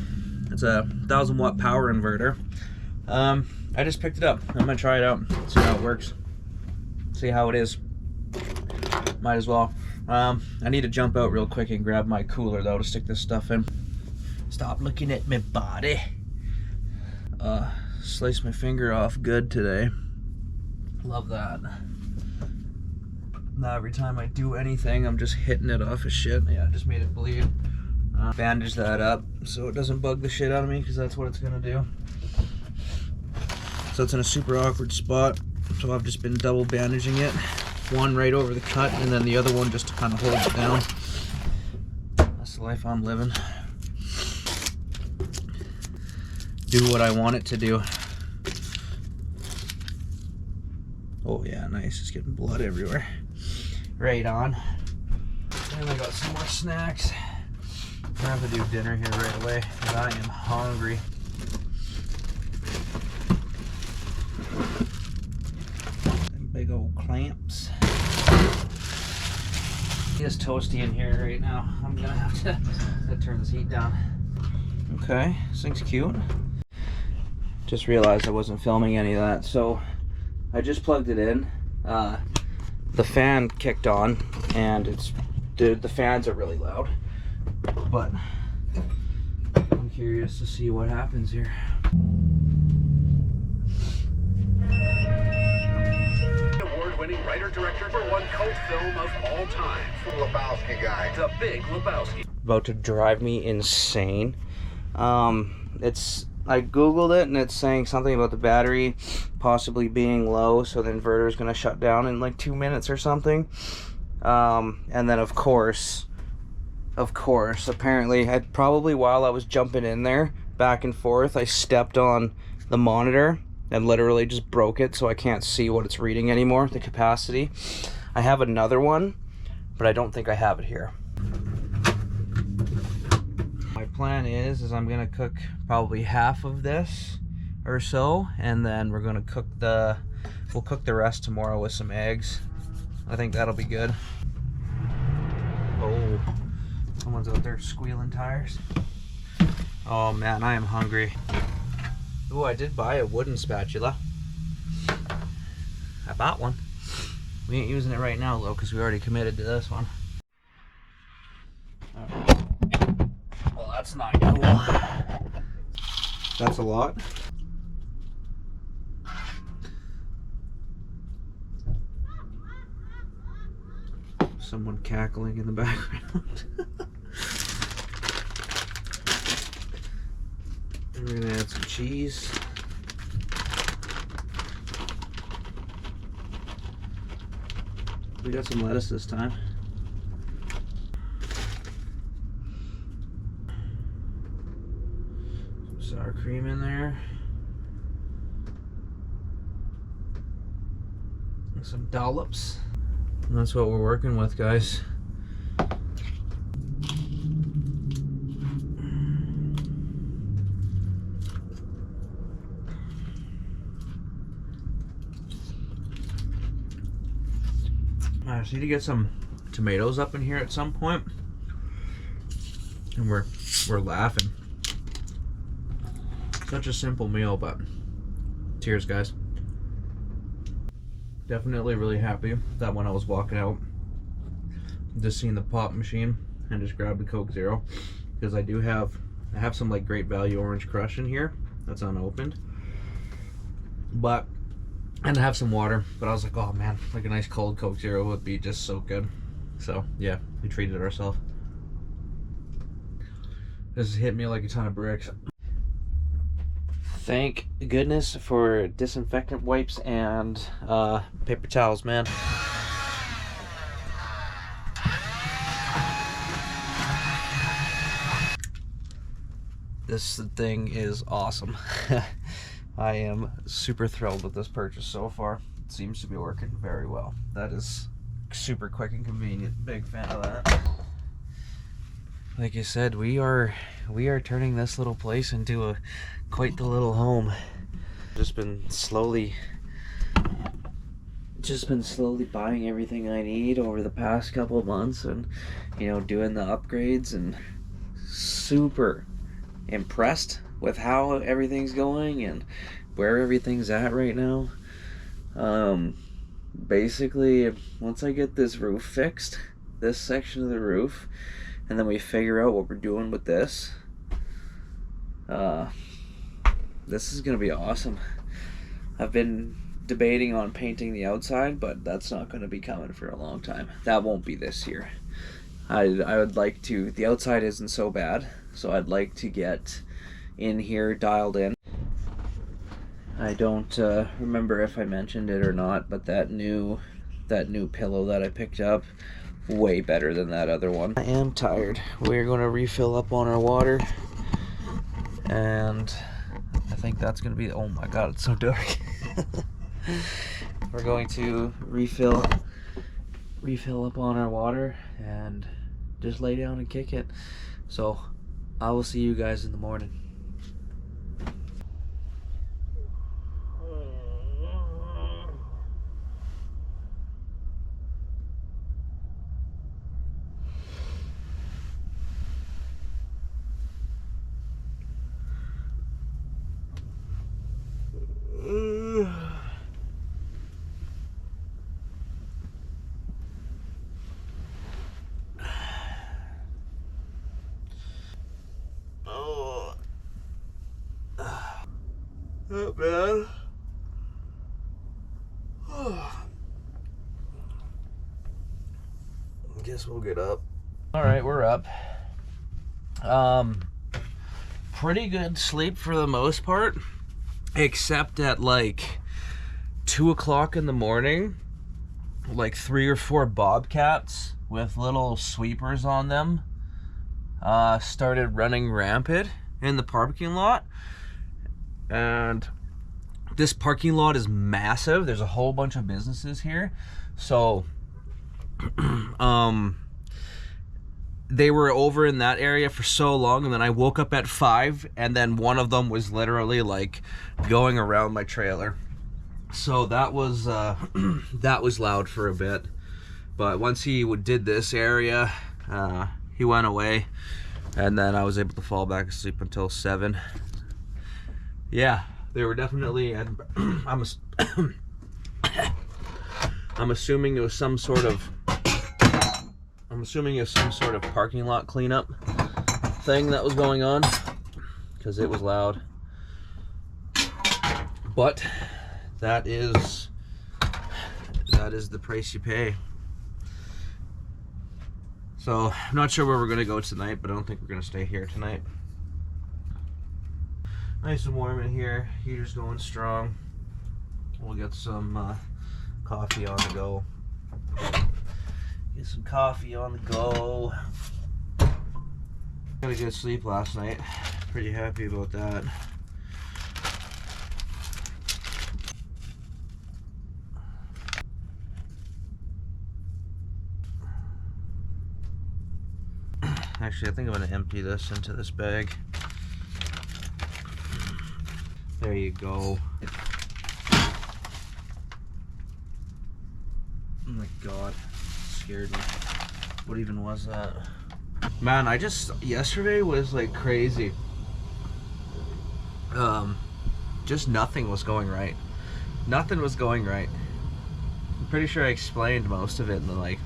It's a 1000 watt power inverter. I just picked it up. I'm gonna try it out, see how it works, see how it is. Might as well. I need to jump out real quick and grab my cooler though to stick this stuff in. Stop looking at my body. Sliced my finger off good today. Love that. Now every time I do anything, I'm just hitting it off of shit. Yeah, I just made it bleed. Bandage that up so it doesn't bug the shit out of me, because that's what it's gonna do. So it's in a super awkward spot, so I've just been double bandaging it. One right over the cut, and then the other one just to kind of hold it down. That's the life I'm living. Do what I want it to do. Oh yeah, nice. It's getting blood everywhere. Right on. And I got some more snacks. I have to do dinner here right away because I am hungry. Big old clamps. It's toasty in here right now. I'm gonna have to turn this heat down. Okay, this thing's cute. Just realized I wasn't filming any of that, so I just plugged it in. The fan kicked on, and the fans are really loud. But I'm curious to see what happens here. Award-winning writer-director for one cult film of all time. Lebowski guy. The Big Lebowski. About to drive me insane. I googled it and it's saying something about the battery possibly being low, so the inverter is going to shut down in like 2 minutes or something. And then of course, apparently, while I was jumping in there back and forth, I stepped on the monitor and literally just broke it, so I can't see what it's reading anymore, the capacity. I have another one, but I don't think I have it here. My plan is I'm gonna cook probably half of this or so, and then we're gonna we'll cook the rest tomorrow with some eggs. I think that'll be good. Oh, someone's out there squealing tires. Oh man, I am hungry. Oh, I did buy a wooden spatula. I bought one. We ain't using it right now though, because we already committed to this one. Alright. Well, that's not cool. That's a lot. Someone cackling in the background. We're gonna add some cheese. We got some lettuce this time. Some sour cream in there. And some dollops. And that's what we're working with, guys. I just need to get some tomatoes up in here at some point. And we're laughing. Such a simple meal, but cheers, guys. Definitely really happy that when I was walking out, just seeing the pop machine and just grabbed the Coke Zero, because I have some like Great Value Orange Crush in here that's unopened, but and I have some water, but I was like, oh man, like a nice cold Coke Zero would be just so good. So yeah, we treated ourselves. This has hit me like a ton of bricks. Thank goodness for disinfectant wipes and paper towels, man. This thing is awesome. I am super thrilled with this purchase so far. It seems to be working very well. That is super quick and convenient. Big fan of that. Like I said, we are turning this little place into quite the little home. Just been slowly buying everything I need over the past couple of months, and doing the upgrades, and super impressed with how everything's going and where everything's at right now. Basically, once I get this roof fixed, this section of the roof, and then we figure out what we're doing with this, this is gonna be awesome. I've been debating on painting the outside, but that's not gonna be coming for a long time. That won't be this year. I would like to, the outside isn't so bad, so I'd like to get in here dialed in. I don't remember if I mentioned it or not, but that new pillow that I picked up, way better than that other one. I am tired. We're going to refill up on our water, and I think that's going to be, oh my god, it's so dark. We're going to refill up on our water and just lay down and kick it. So I will see you guys in the morning. Not bad. Guess we'll get up. All right, we're up. Pretty good sleep for the most part, except at like 2 o'clock in the morning, like 3 or 4 bobcats with little sweepers on them started running rampant in the parking lot. And this parking lot is massive. There's a whole bunch of businesses here. So they were over in that area for so long, and then I woke up at 5, and then one of them was literally like going around my trailer. So that was that was loud for a bit. But once he did this area, he went away, and then I was able to fall back asleep until 7. Yeah, they were definitely, I'm assuming it was some sort of parking lot cleanup thing that was going on, because it was loud. But that is the price you pay. So I'm not sure where we're gonna go tonight, but I don't think we're gonna stay here tonight. Nice and warm in here. Heater's going strong. We'll get some coffee on the go. Get some coffee on the go. Got a good sleep last night. Pretty happy about that. Actually, I think I'm going to empty this into this bag. There you go. Oh my god, scared me. What even was that? Man, yesterday was like crazy. just nothing was going right. Nothing was going right. I'm pretty sure I explained most of it in the like.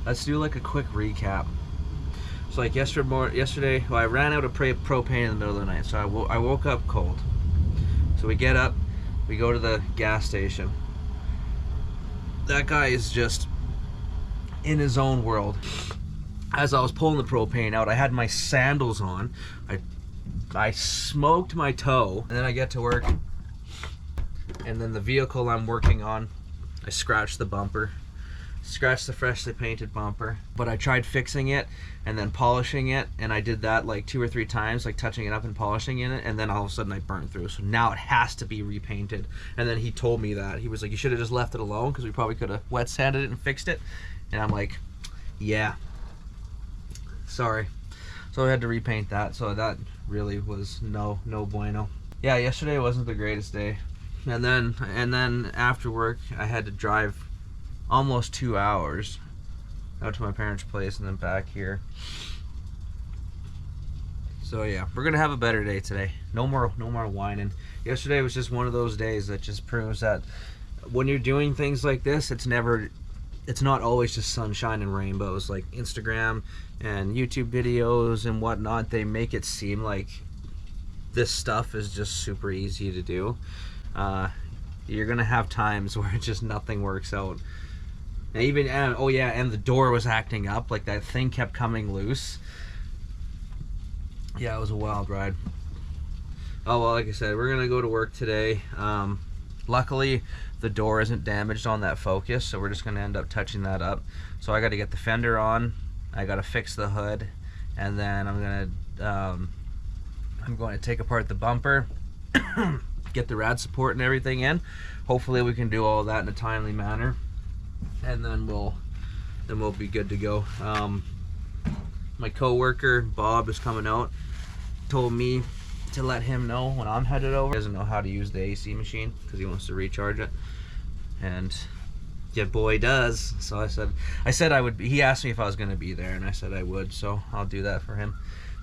Let's do like a quick recap. So like yesterday, well, I ran out of propane in the middle of the night, so I woke up cold. So we get up, we go to the gas station. That guy is just in his own world. As I was pulling the propane out, I had my sandals on. I smoked my toe, and then I get to work, and then the vehicle I'm working on, I scratched the bumper. Scratched the freshly painted bumper, but I tried fixing it and then polishing it, and I did that like 2 or 3 times, like touching it up and polishing in it, and then all of a sudden I burned through. So now it has to be repainted. And then he told me that. He was like, you should have just left it alone because we probably could have wet sanded it and fixed it. And I'm like, yeah, sorry. So I had to repaint that. So that really was no bueno. Yeah, yesterday wasn't the greatest day. And then after work I had to drive almost 2 hours out to my parents' place and then back here. So yeah, we're gonna have a better day today. No more whining. Yesterday was just one of those days that just proves that when you're doing things like this, it's not always just sunshine and rainbows. Like Instagram and YouTube videos and whatnot, they make it seem like this stuff is just super easy to do. You're gonna have times where just nothing works out. And oh yeah, and the door was acting up, like that thing kept coming loose. Yeah, it was a wild ride. Oh well, like I said, we're gonna go to work today. Luckily the door isn't damaged on that Focus, so we're just gonna end up touching that up. So I got to get the fender on, I got to fix the hood, and then I'm going to take apart the bumper, get the rad support and everything in. Hopefully we can do all of that in a timely manner, and then we'll be good to go. My co-worker Bob is coming out, told me to let him know when I'm headed over. He doesn't know how to use the AC machine because he wants to recharge it, and yeah, boy does. So I said I would. He asked me if I was going to be there, and I said I would, so I'll do that for him.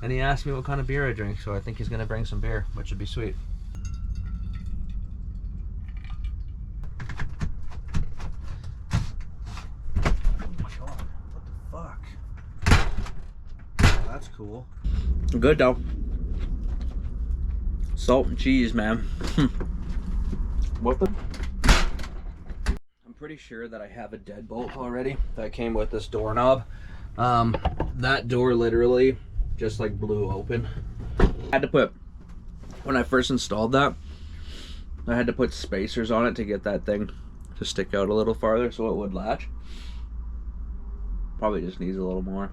And he asked me what kind of beer I drink, so I think he's going to bring some beer, which would be sweet. That's cool. Good though. Salt and cheese, man. What the? I'm pretty sure that I have a deadbolt already that came with this doorknob. That door literally just like blew open. I had to put, when I first installed that, I had to put spacers on it to get that thing to stick out a little farther so it would latch. Probably just needs a little more.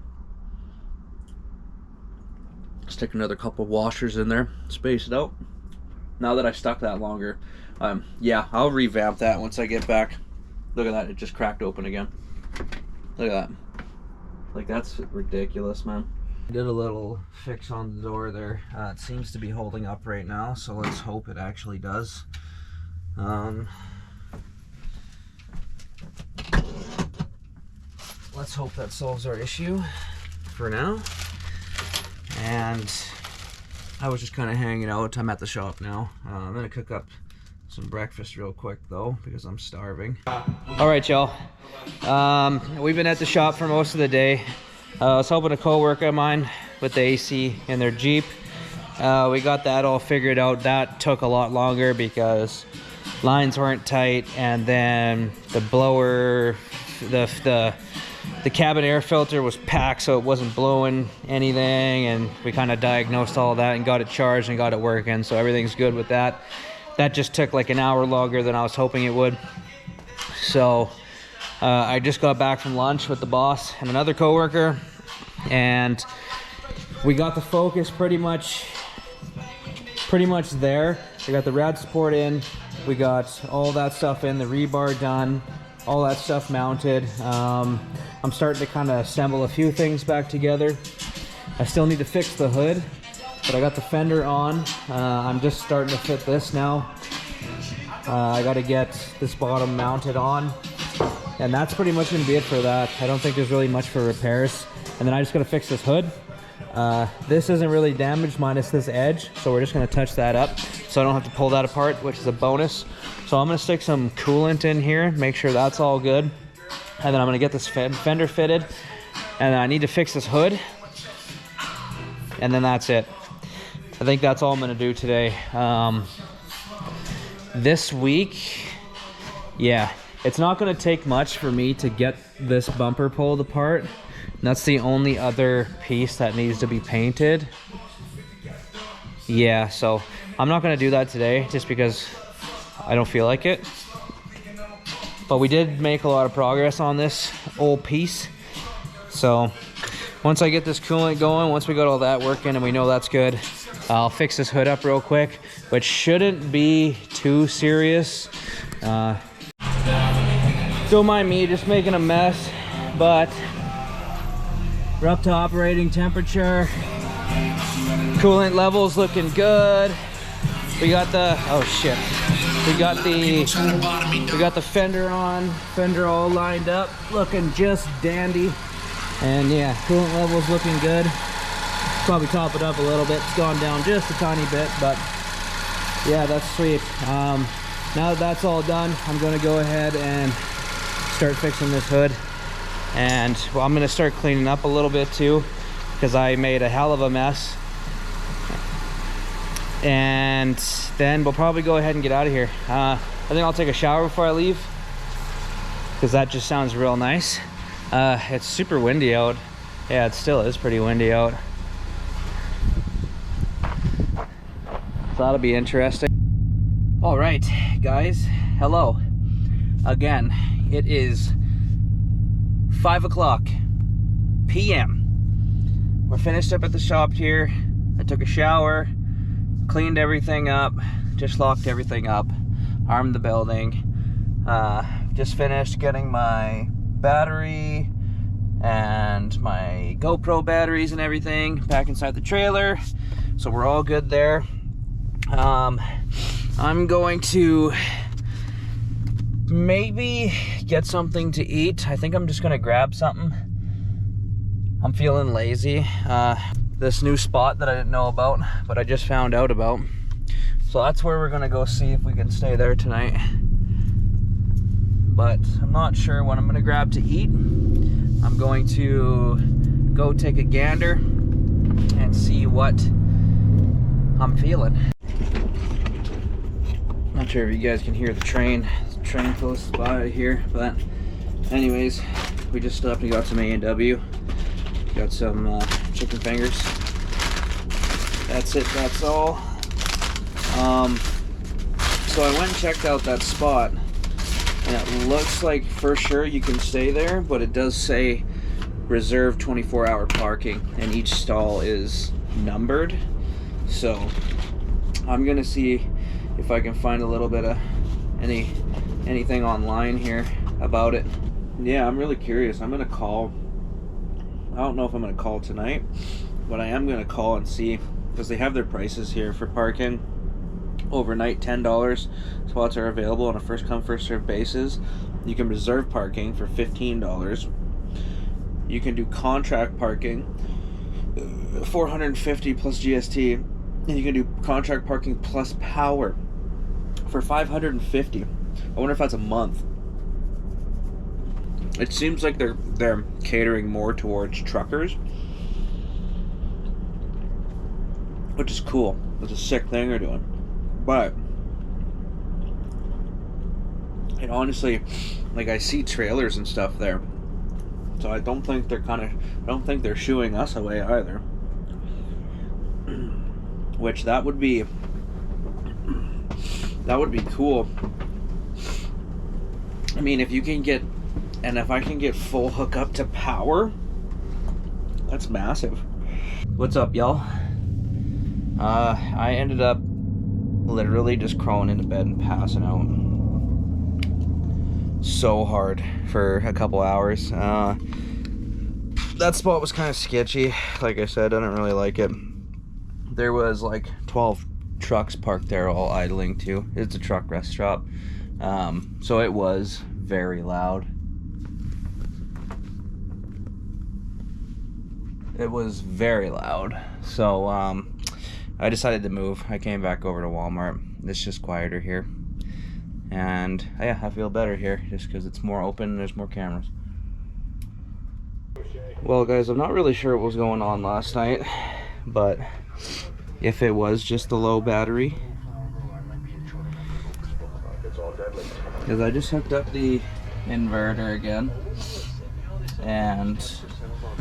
Stick another couple washers in there, space it out. Now that I stuck that longer, yeah, I'll revamp that once I get back. Look at that, it just cracked open again. Look at that. Like, that's ridiculous, man. I did a little fix on the door there. It seems to be holding up right now, so let's hope it actually does. Let's hope that solves our issue for now. And I was just kind of hanging out. I'm at the shop now. I'm gonna cook up some breakfast real quick though because I'm starving. All right, y'all. We've been at the shop for most of the day. I was helping a co-worker of mine with the AC in their Jeep. We got that all figured out. That took a lot longer because lines weren't tight, and then the blower, the cabin air filter was packed, so it wasn't blowing anything, and we kind of diagnosed all that and got it charged and got it working, so everything's good with that. That just took like an hour longer than I was hoping it would. So I just got back from lunch with the boss and another coworker, and we got the Focus pretty much there. We got the rad support in, we got all that stuff in, the rebar done, all that stuff mounted. I'm starting to kind of assemble a few things back together. I still need to fix the hood, but I got the fender on. I'm just starting to fit this now. I got to get this bottom mounted on, and that's pretty much going to be it for that. I don't think there's really much for repairs. And then I just got to fix this hood, This isn't really damaged minus this edge, so we're just gonna touch that up so I don't have to pull that apart, which is a bonus. So I'm gonna stick some coolant in here, make sure that's all good. And then I'm gonna get this fender fitted, and I need to fix this hood, and then that's it. I think that's all I'm gonna do today. This week, yeah, it's not gonna take much for me to get this bumper pulled apart. And that's the only other piece that needs to be painted. Yeah, so I'm not gonna do that today just because I don't feel like it. But we did make a lot of progress on this old piece. So once I get this coolant going, once we got all that working and we know that's good, I'll fix this hood up real quick, which shouldn't be too serious. Don't mind me just making a mess, but we're up to operating temperature. Coolant levels looking good. We got the, oh shit. We got the fender on, fender all lined up, looking just dandy. And yeah, coolant levels looking good. Probably top it up a little bit. It's gone down just a tiny bit, but yeah, that's sweet. Now that that's all done, I'm gonna go ahead and start fixing this hood. And well, I'm gonna start cleaning up a little bit too, because I made a hell of a mess. And then we'll probably go ahead and get out of here. I think I'll take a shower before I leave, because that just sounds real nice. It's super windy out. Yeah, it still is pretty windy out. So that'll be interesting. All right, guys, hello. Again, it is 5 o'clock p.m. We're finished up at the shop here. I took a shower, cleaned everything up, just locked everything up, armed the building. Just finished getting my battery and my GoPro batteries and everything back inside the trailer. So we're all good there. I'm going to maybe get something to eat. I think I'm just gonna grab something. I'm feeling lazy. This new spot that I didn't know about, but I just found out about. So that's where we're gonna go see if we can stay there tonight. But I'm not sure what I'm gonna grab to eat. I'm going to go take a gander and see what I'm feeling. Not sure if you guys can hear the train. There's a train close by here, but anyways, we just stopped and got some A&W. Got some chicken fingers. That's it, that's all. So I went and checked out that spot, and it looks like for sure you can stay there, but it does say reserve 24-hour parking, and each stall is numbered. So I'm gonna see if I can find a little bit of anything online here about it. Yeah, I'm really curious. I'm gonna call. I don't know if I'm gonna call tonight, but I am gonna call and see, because they have their prices here for parking. Overnight $10. Spots are available on a first come first served basis. You can reserve parking for $15. You can do contract parking, $450 plus GST, and you can do contract parking plus power for $550. I wonder if that's a month. It seems like they're catering more towards truckers, which is cool. It's a sick thing they're doing. But it honestly, like, I see trailers and stuff there, so I don't think they're shooing us away either. Which that would be cool. I mean, if you can get, and if I can get full hookup to power, that's massive. What's up, y'all? I ended up literally just crawling into bed and passing out so hard for a couple hours. That spot was kind of sketchy. Like I said, I don't really like it. There was like 12 trucks parked there all idling too. It's a truck rest stop. So it was very loud. it was very loud. So I decided to move. I came back over to Walmart. It's just quieter here. And yeah, I feel better here just because it's more open and there's more cameras. Well guys, I'm not really sure what was going on last night, but if it was just the low battery, because I just hooked up the inverter again and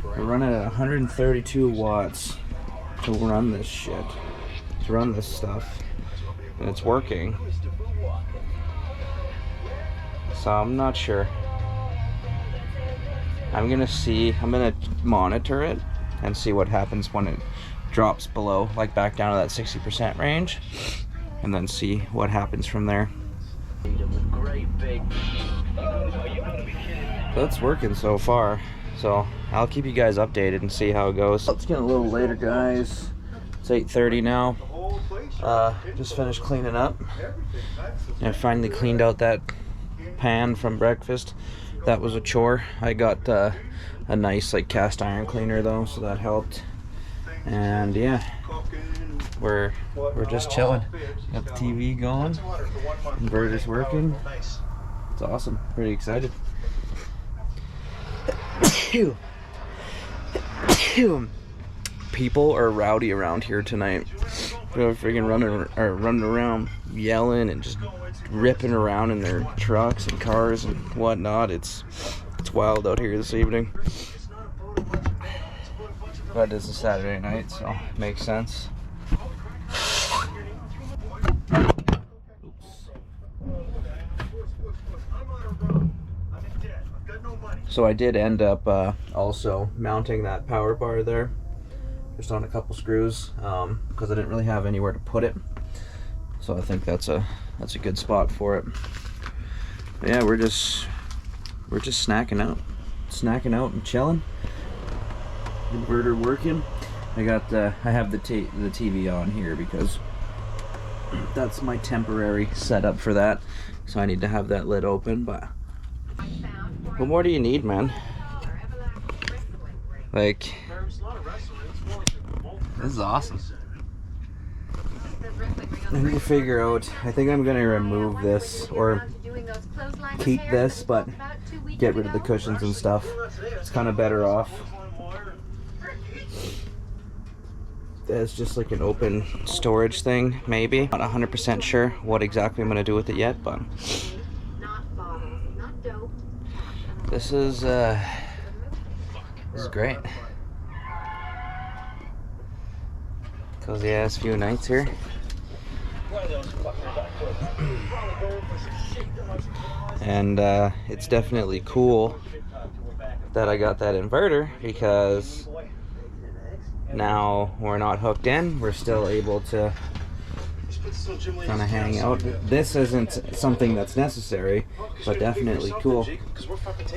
we're running at 132 watts to run this shit, to run this stuff, and it's working. So I'm not sure. I'm gonna monitor it and see what happens when it drops below, like back down to that 60% range, and then see what happens from there. That's working so far, so I'll keep you guys updated and see how it goes. It's getting a little later, guys. It's 8:30 now. Just finished cleaning up. I finally cleaned out that pan from breakfast. That was a chore. I got a nice like cast iron cleaner though, so that helped. And yeah, we're just chilling. Got the TV going, inverter's working. It's awesome. Pretty excited. People are rowdy around here tonight. They're freaking running around yelling and just ripping around in their trucks and cars and whatnot. It's wild out here this evening. But it's a Saturday night, so it makes sense. So I did end up also mounting that power bar there, just on a couple screws, because I didn't really have anywhere to put it. So I think that's a good spot for it. But yeah, we're just snacking out and chilling. Inverter working. I have the TV on here because that's my temporary setup for that. So I need to have that lid open, but what more do you need, man? Like, this is awesome. I need to figure out, I think I'm gonna remove this or keep this, but get rid of the cushions and stuff. It's kind of better off. It's just like an open storage thing, maybe. Not 100% sure what exactly I'm gonna do with it yet, but this is great. Cozy ass few nights here. And it's definitely cool that I got that inverter, because now we're not hooked in, we're still able to kind of hang out. This isn't something that's necessary, but definitely cool. I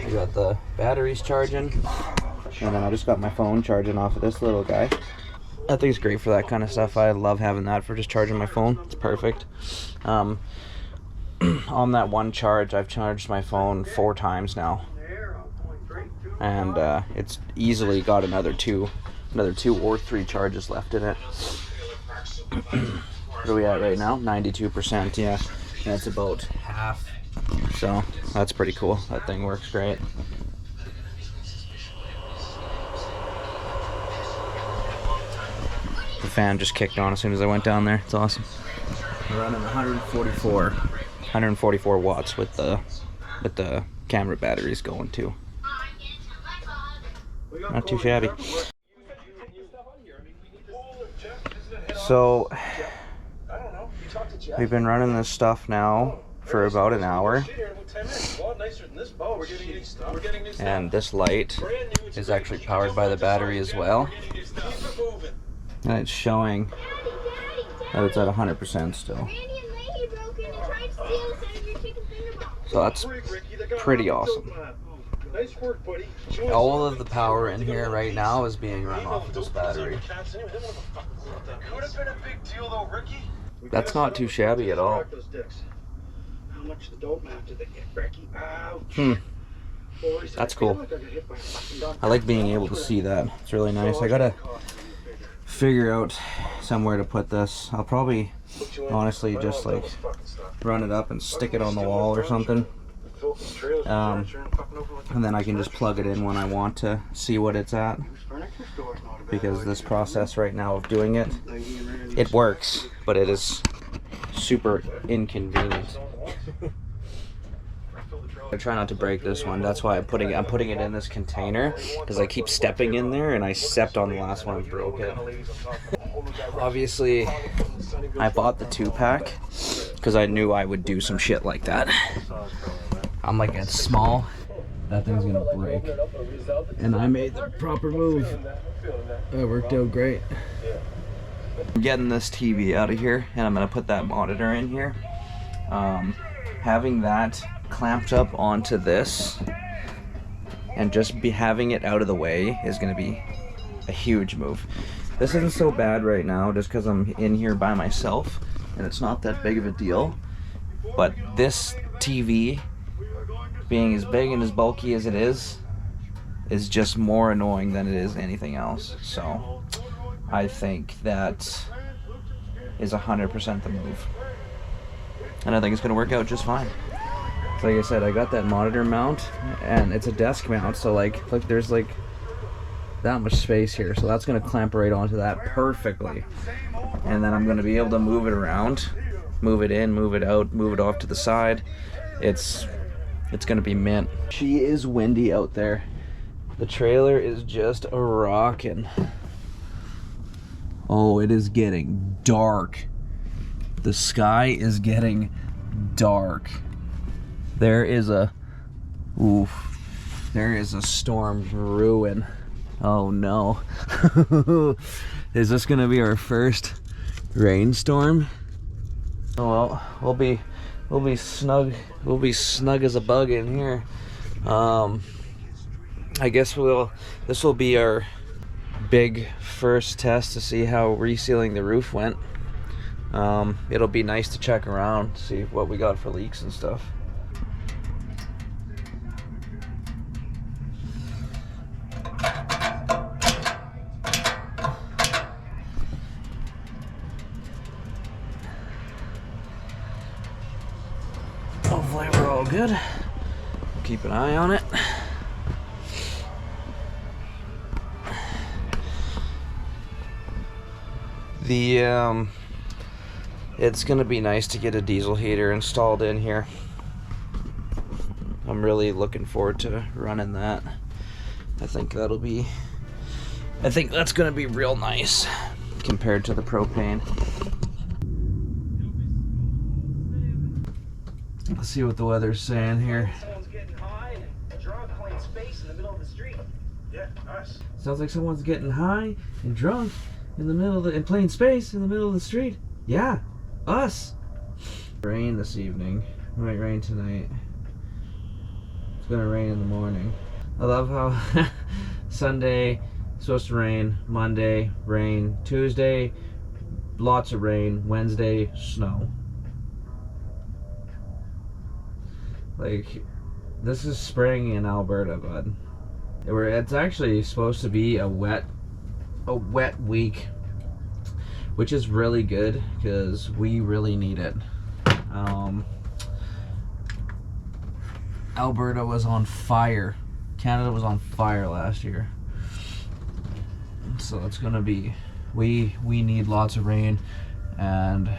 got the batteries charging, and then I just got my phone charging off of this little guy. I think it's great for that kind of stuff. I love having that for just charging my phone. It's perfect. On that one charge, I've charged my phone 4 times now, and it's easily got another two or 3 charges left in it. What are we at right now? 92%. Yeah, that's about half. So that's pretty cool. That thing works great. The fan just kicked on as soon as I went down there. It's awesome. We're running 144 watts with the camera batteries going too. Not too shabby. So we've been running this stuff now for about an hour, and this light is actually powered by the battery as well, and it's showing that it's at 100% still. So that's pretty awesome. All of the power in here right now is being run off of this battery. That's not too shabby at all. That's cool. I like being able to see that. It's really nice. I gotta figure out somewhere to put this. I'll probably honestly just like run it up and stick it on the wall or something. And then I can just plug it in when I want to see what it's at. Because this process right now of doing it, it works, but it is super inconvenient. I try not to break this one. That's why I'm putting it in this container, because I keep stepping in there and I stepped on the last one and broke it. Obviously, I bought the 2-pack because I knew I would do some shit like that. I'm like, it's small, that thing's gonna break. And I made the proper move. It worked out great. I'm getting this TV out of here and I'm gonna put that monitor in here. Having that clamped up onto this and just having it out of the way is gonna be a huge move. This isn't so bad right now just because I'm in here by myself and it's not that big of a deal, but this TV being as big and as bulky as it is just more annoying than it is anything else. So I think that is 100% the move, and I think it's gonna work out just fine. Like I said, I got that monitor mount and it's a desk mount, so like look, there's like that much space here, so that's gonna clamp right onto that perfectly. And then I'm gonna be able to move it around, move it in, move it out, move it off to the side. It's gonna be mint. She is windy out there. The trailer is just a rockin'. Oh, it is getting dark. The sky is getting dark. There is a storm brewing. Oh no. Is this gonna be our first rainstorm? Oh well, we'll be snug as a bug in here. I guess this will be our big first test to see how resealing the roof went. It'll be nice to check around, see what we got for leaks and stuff. Hopefully we're all good. Keep an eye on it. It's gonna be nice to get a diesel heater installed in here. I'm really looking forward to running that. I think that's gonna be real nice compared to the propane. Let's see what the weather's saying here. Someone's getting high and drunk playing space in the middle of the street. Yeah, nice. Sounds like someone's getting high and drunk in the middle of and playing space in the middle of the street. Yeah, us. Rain this evening. It might rain tonight. It's gonna rain in the morning. I love how Sunday supposed to rain, Monday rain, Tuesday lots of rain, Wednesday snow. Like, this is spring in Alberta, bud. It's actually supposed to be a wet week, which is really good because we really need it. Alberta was on fire. Canada was on fire last year. So it's gonna be, we need lots of rain, and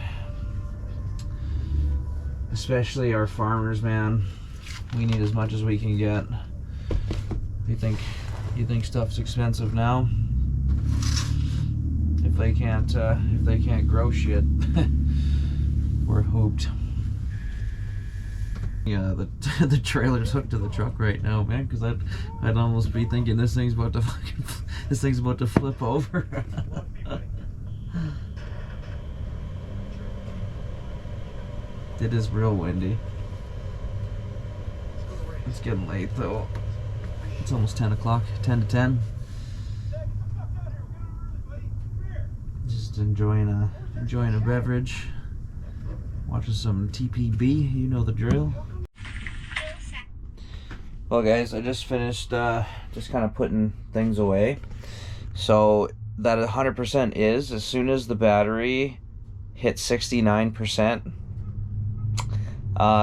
especially our farmers, man. We need as much as we can get. You think stuff's expensive now? If they can't grow shit, we're hooped. Yeah, the trailer's hooked to the truck right now, man. Because I'd almost be thinking this thing's about to flip over. It is real windy. It's getting late though. It's almost 10 o'clock, 10 to 10. Just enjoying a beverage, watching some TPB, you know the drill. Well guys, I just finished just kind of putting things away. So that 100% is, as soon as the battery hit 69%,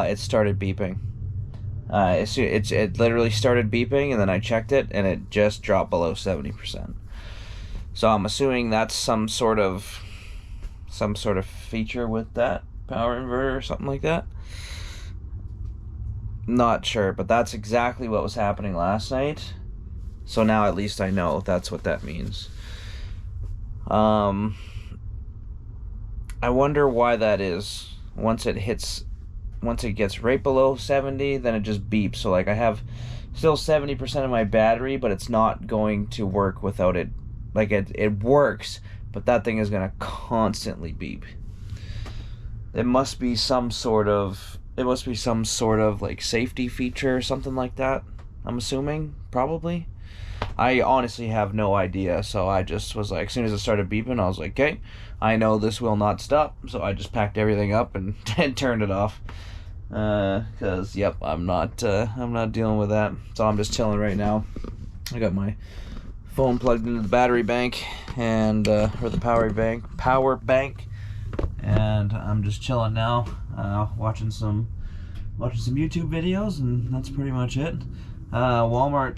it started beeping. It literally started beeping, and then I checked it and it just dropped below 70%. So I'm assuming that's some sort of feature with that power inverter or something like that. Not sure, but that's exactly what was happening last night. So now at least I know that's what that means. I wonder why that is. Once it gets right below 70, then it just beeps. So like I have still 70% of my battery, but it's not going to work without it. Like it works, but that thing is gonna constantly beep. It must be some sort of like safety feature or something like that. I'm assuming, probably. I honestly have no idea, so I just was like, as soon as it started beeping, I was like, okay, I know this will not stop, so I just packed everything up and turned it off. Cause yep, I'm not dealing with that. So I'm just chilling right now. I got my phone plugged into the battery bank and or the power bank, and I'm just chilling now, watching some YouTube videos, and that's pretty much it. Walmart,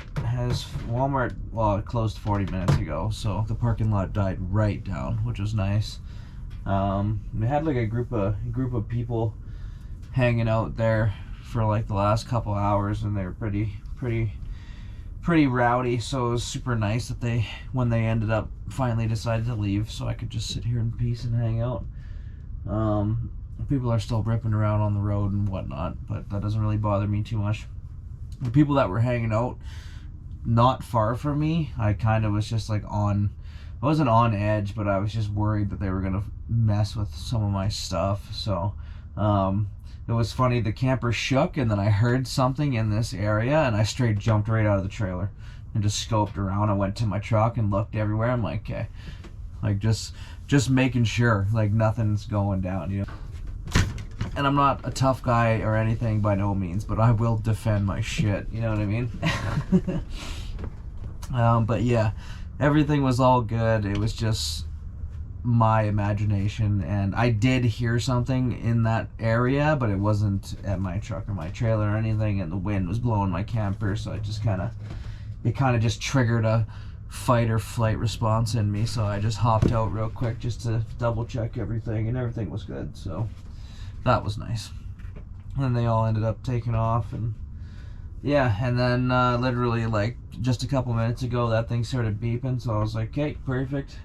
well, it closed 40 minutes ago, so the parking lot died right down, which was nice. We had like a group of people hanging out there for like the last couple hours, and they were pretty rowdy, so it was super nice that when they ended up finally decided to leave, so I could just sit here in peace and hang out. People are still ripping around on the road and whatnot, but that doesn't really bother me too much. The people that were hanging out not far from me, I kind of was just like I wasn't on edge, but I was just worried that they were gonna mess with some of my stuff. So it was funny, the camper shook, and then I heard something in this area, and I straight jumped right out of the trailer and just scoped around. I went to my truck and looked everywhere. I'm like, okay, like just making sure like nothing's going down, you know. And I'm not a tough guy or anything by no means, but I will defend my shit, you know what I mean? But yeah, everything was all good. It was just my imagination, and I did hear something in that area, but it wasn't at my truck or my trailer or anything, and the wind was blowing my camper, so it kind of just triggered a fight or flight response in me, so I just hopped out real quick just to double check everything, and everything was good, so that was nice. And then they all ended up taking off, and yeah, and then literally like just a couple minutes ago that thing started beeping, so I was like, okay, perfect.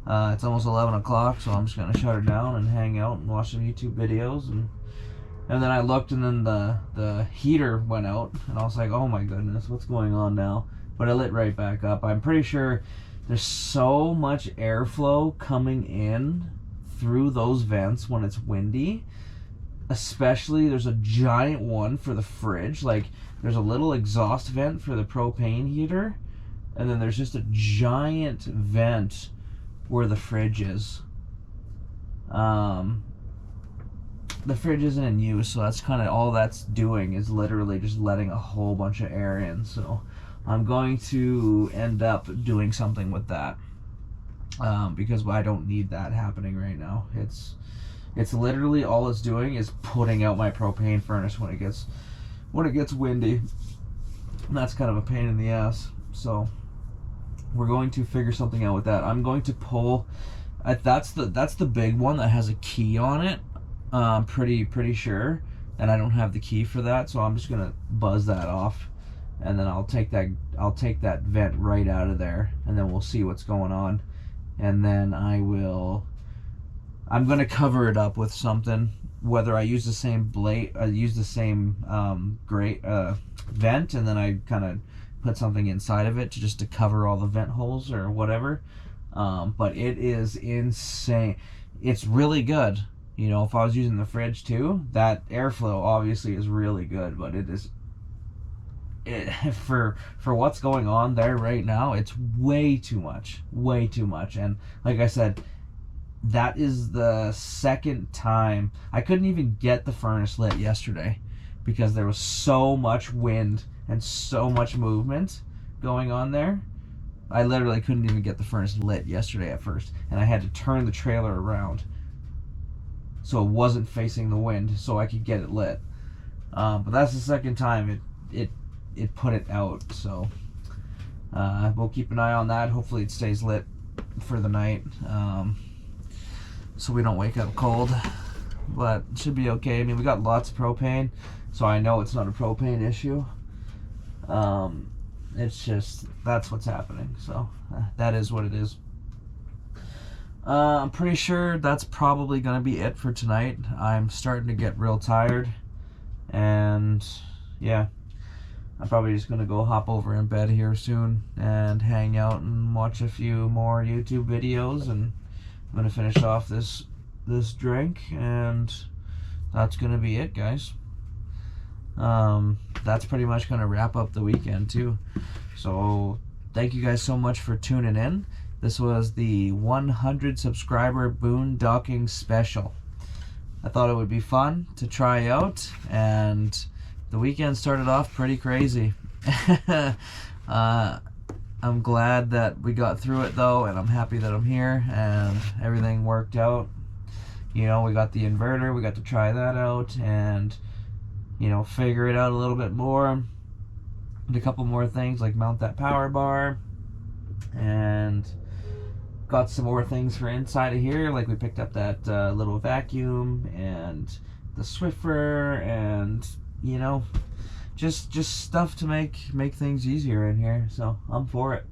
It's almost 11 o'clock, so I'm just gonna shut her down and hang out and watch some YouTube videos, and then I looked, and then the heater went out, and I was like, oh my goodness, what's going on now? But it lit right back up. I'm pretty sure there's so much airflow coming in through those vents when it's windy. Especially, there's a giant one for the fridge. Like, there's a little exhaust vent for the propane heater, and then there's just a giant vent where the fridge is. The fridge isn't in use, so that's kind of all that's doing, is literally just letting a whole bunch of air in. So I'm going to end up doing something with that, because I don't need that happening right now. It's literally all it's doing is putting out my propane furnace when it gets windy. And that's kind of a pain in the ass. So we're going to figure something out with that. I'm going to pull. That's the big one that has a key on it. Pretty sure, and I don't have the key for that, so I'm just gonna buzz that off, and then I'll take that vent right out of there, and then we'll see what's going on, and then I'm gonna cover it up with something, whether I use the same vent, and then I kind of put something inside of it to cover all the vent holes or whatever. But it is insane. It's really good. You know, if I was using the fridge too, that airflow obviously is really good, but for what's going on there right now, it's way too much. And like I said, that is the second time. I couldn't even get the furnace lit yesterday because there was so much wind and so much movement going on there. I literally couldn't even get the furnace lit yesterday at first, and I had to turn the trailer around so it wasn't facing the wind so I could get it lit. But that's the second time it put it out, so we'll keep an eye on that. Hopefully it stays lit for the night, so we don't wake up cold, but it should be okay. I mean, we got lots of propane, so I know it's not a propane issue. It's just, that's what's happening, so that is what it is. I'm pretty sure that's probably gonna be it for tonight. I'm starting to get real tired, and yeah, I'm probably just gonna go hop over in bed here soon and hang out and watch a few more YouTube videos, and I'm gonna finish off this drink, and that's gonna be it, guys. That's pretty much gonna wrap up the weekend too. So thank you guys so much for tuning in. This was the 100 subscriber Boondocking special. I thought it would be fun to try out, and the weekend started off pretty crazy. I'm glad that we got through it though, and I'm happy that I'm here and everything worked out. You know, we got the inverter, we got to try that out, and you know, figure it out a little bit more. Did a couple more things like mount that power bar, and got some more things for inside of here, like we picked up that little vacuum and the Swiffer, and you know, just stuff to make things easier in here. So I'm for it.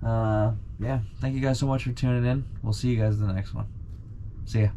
Yeah, thank you guys so much for tuning in. We'll see you guys in the next one. See ya.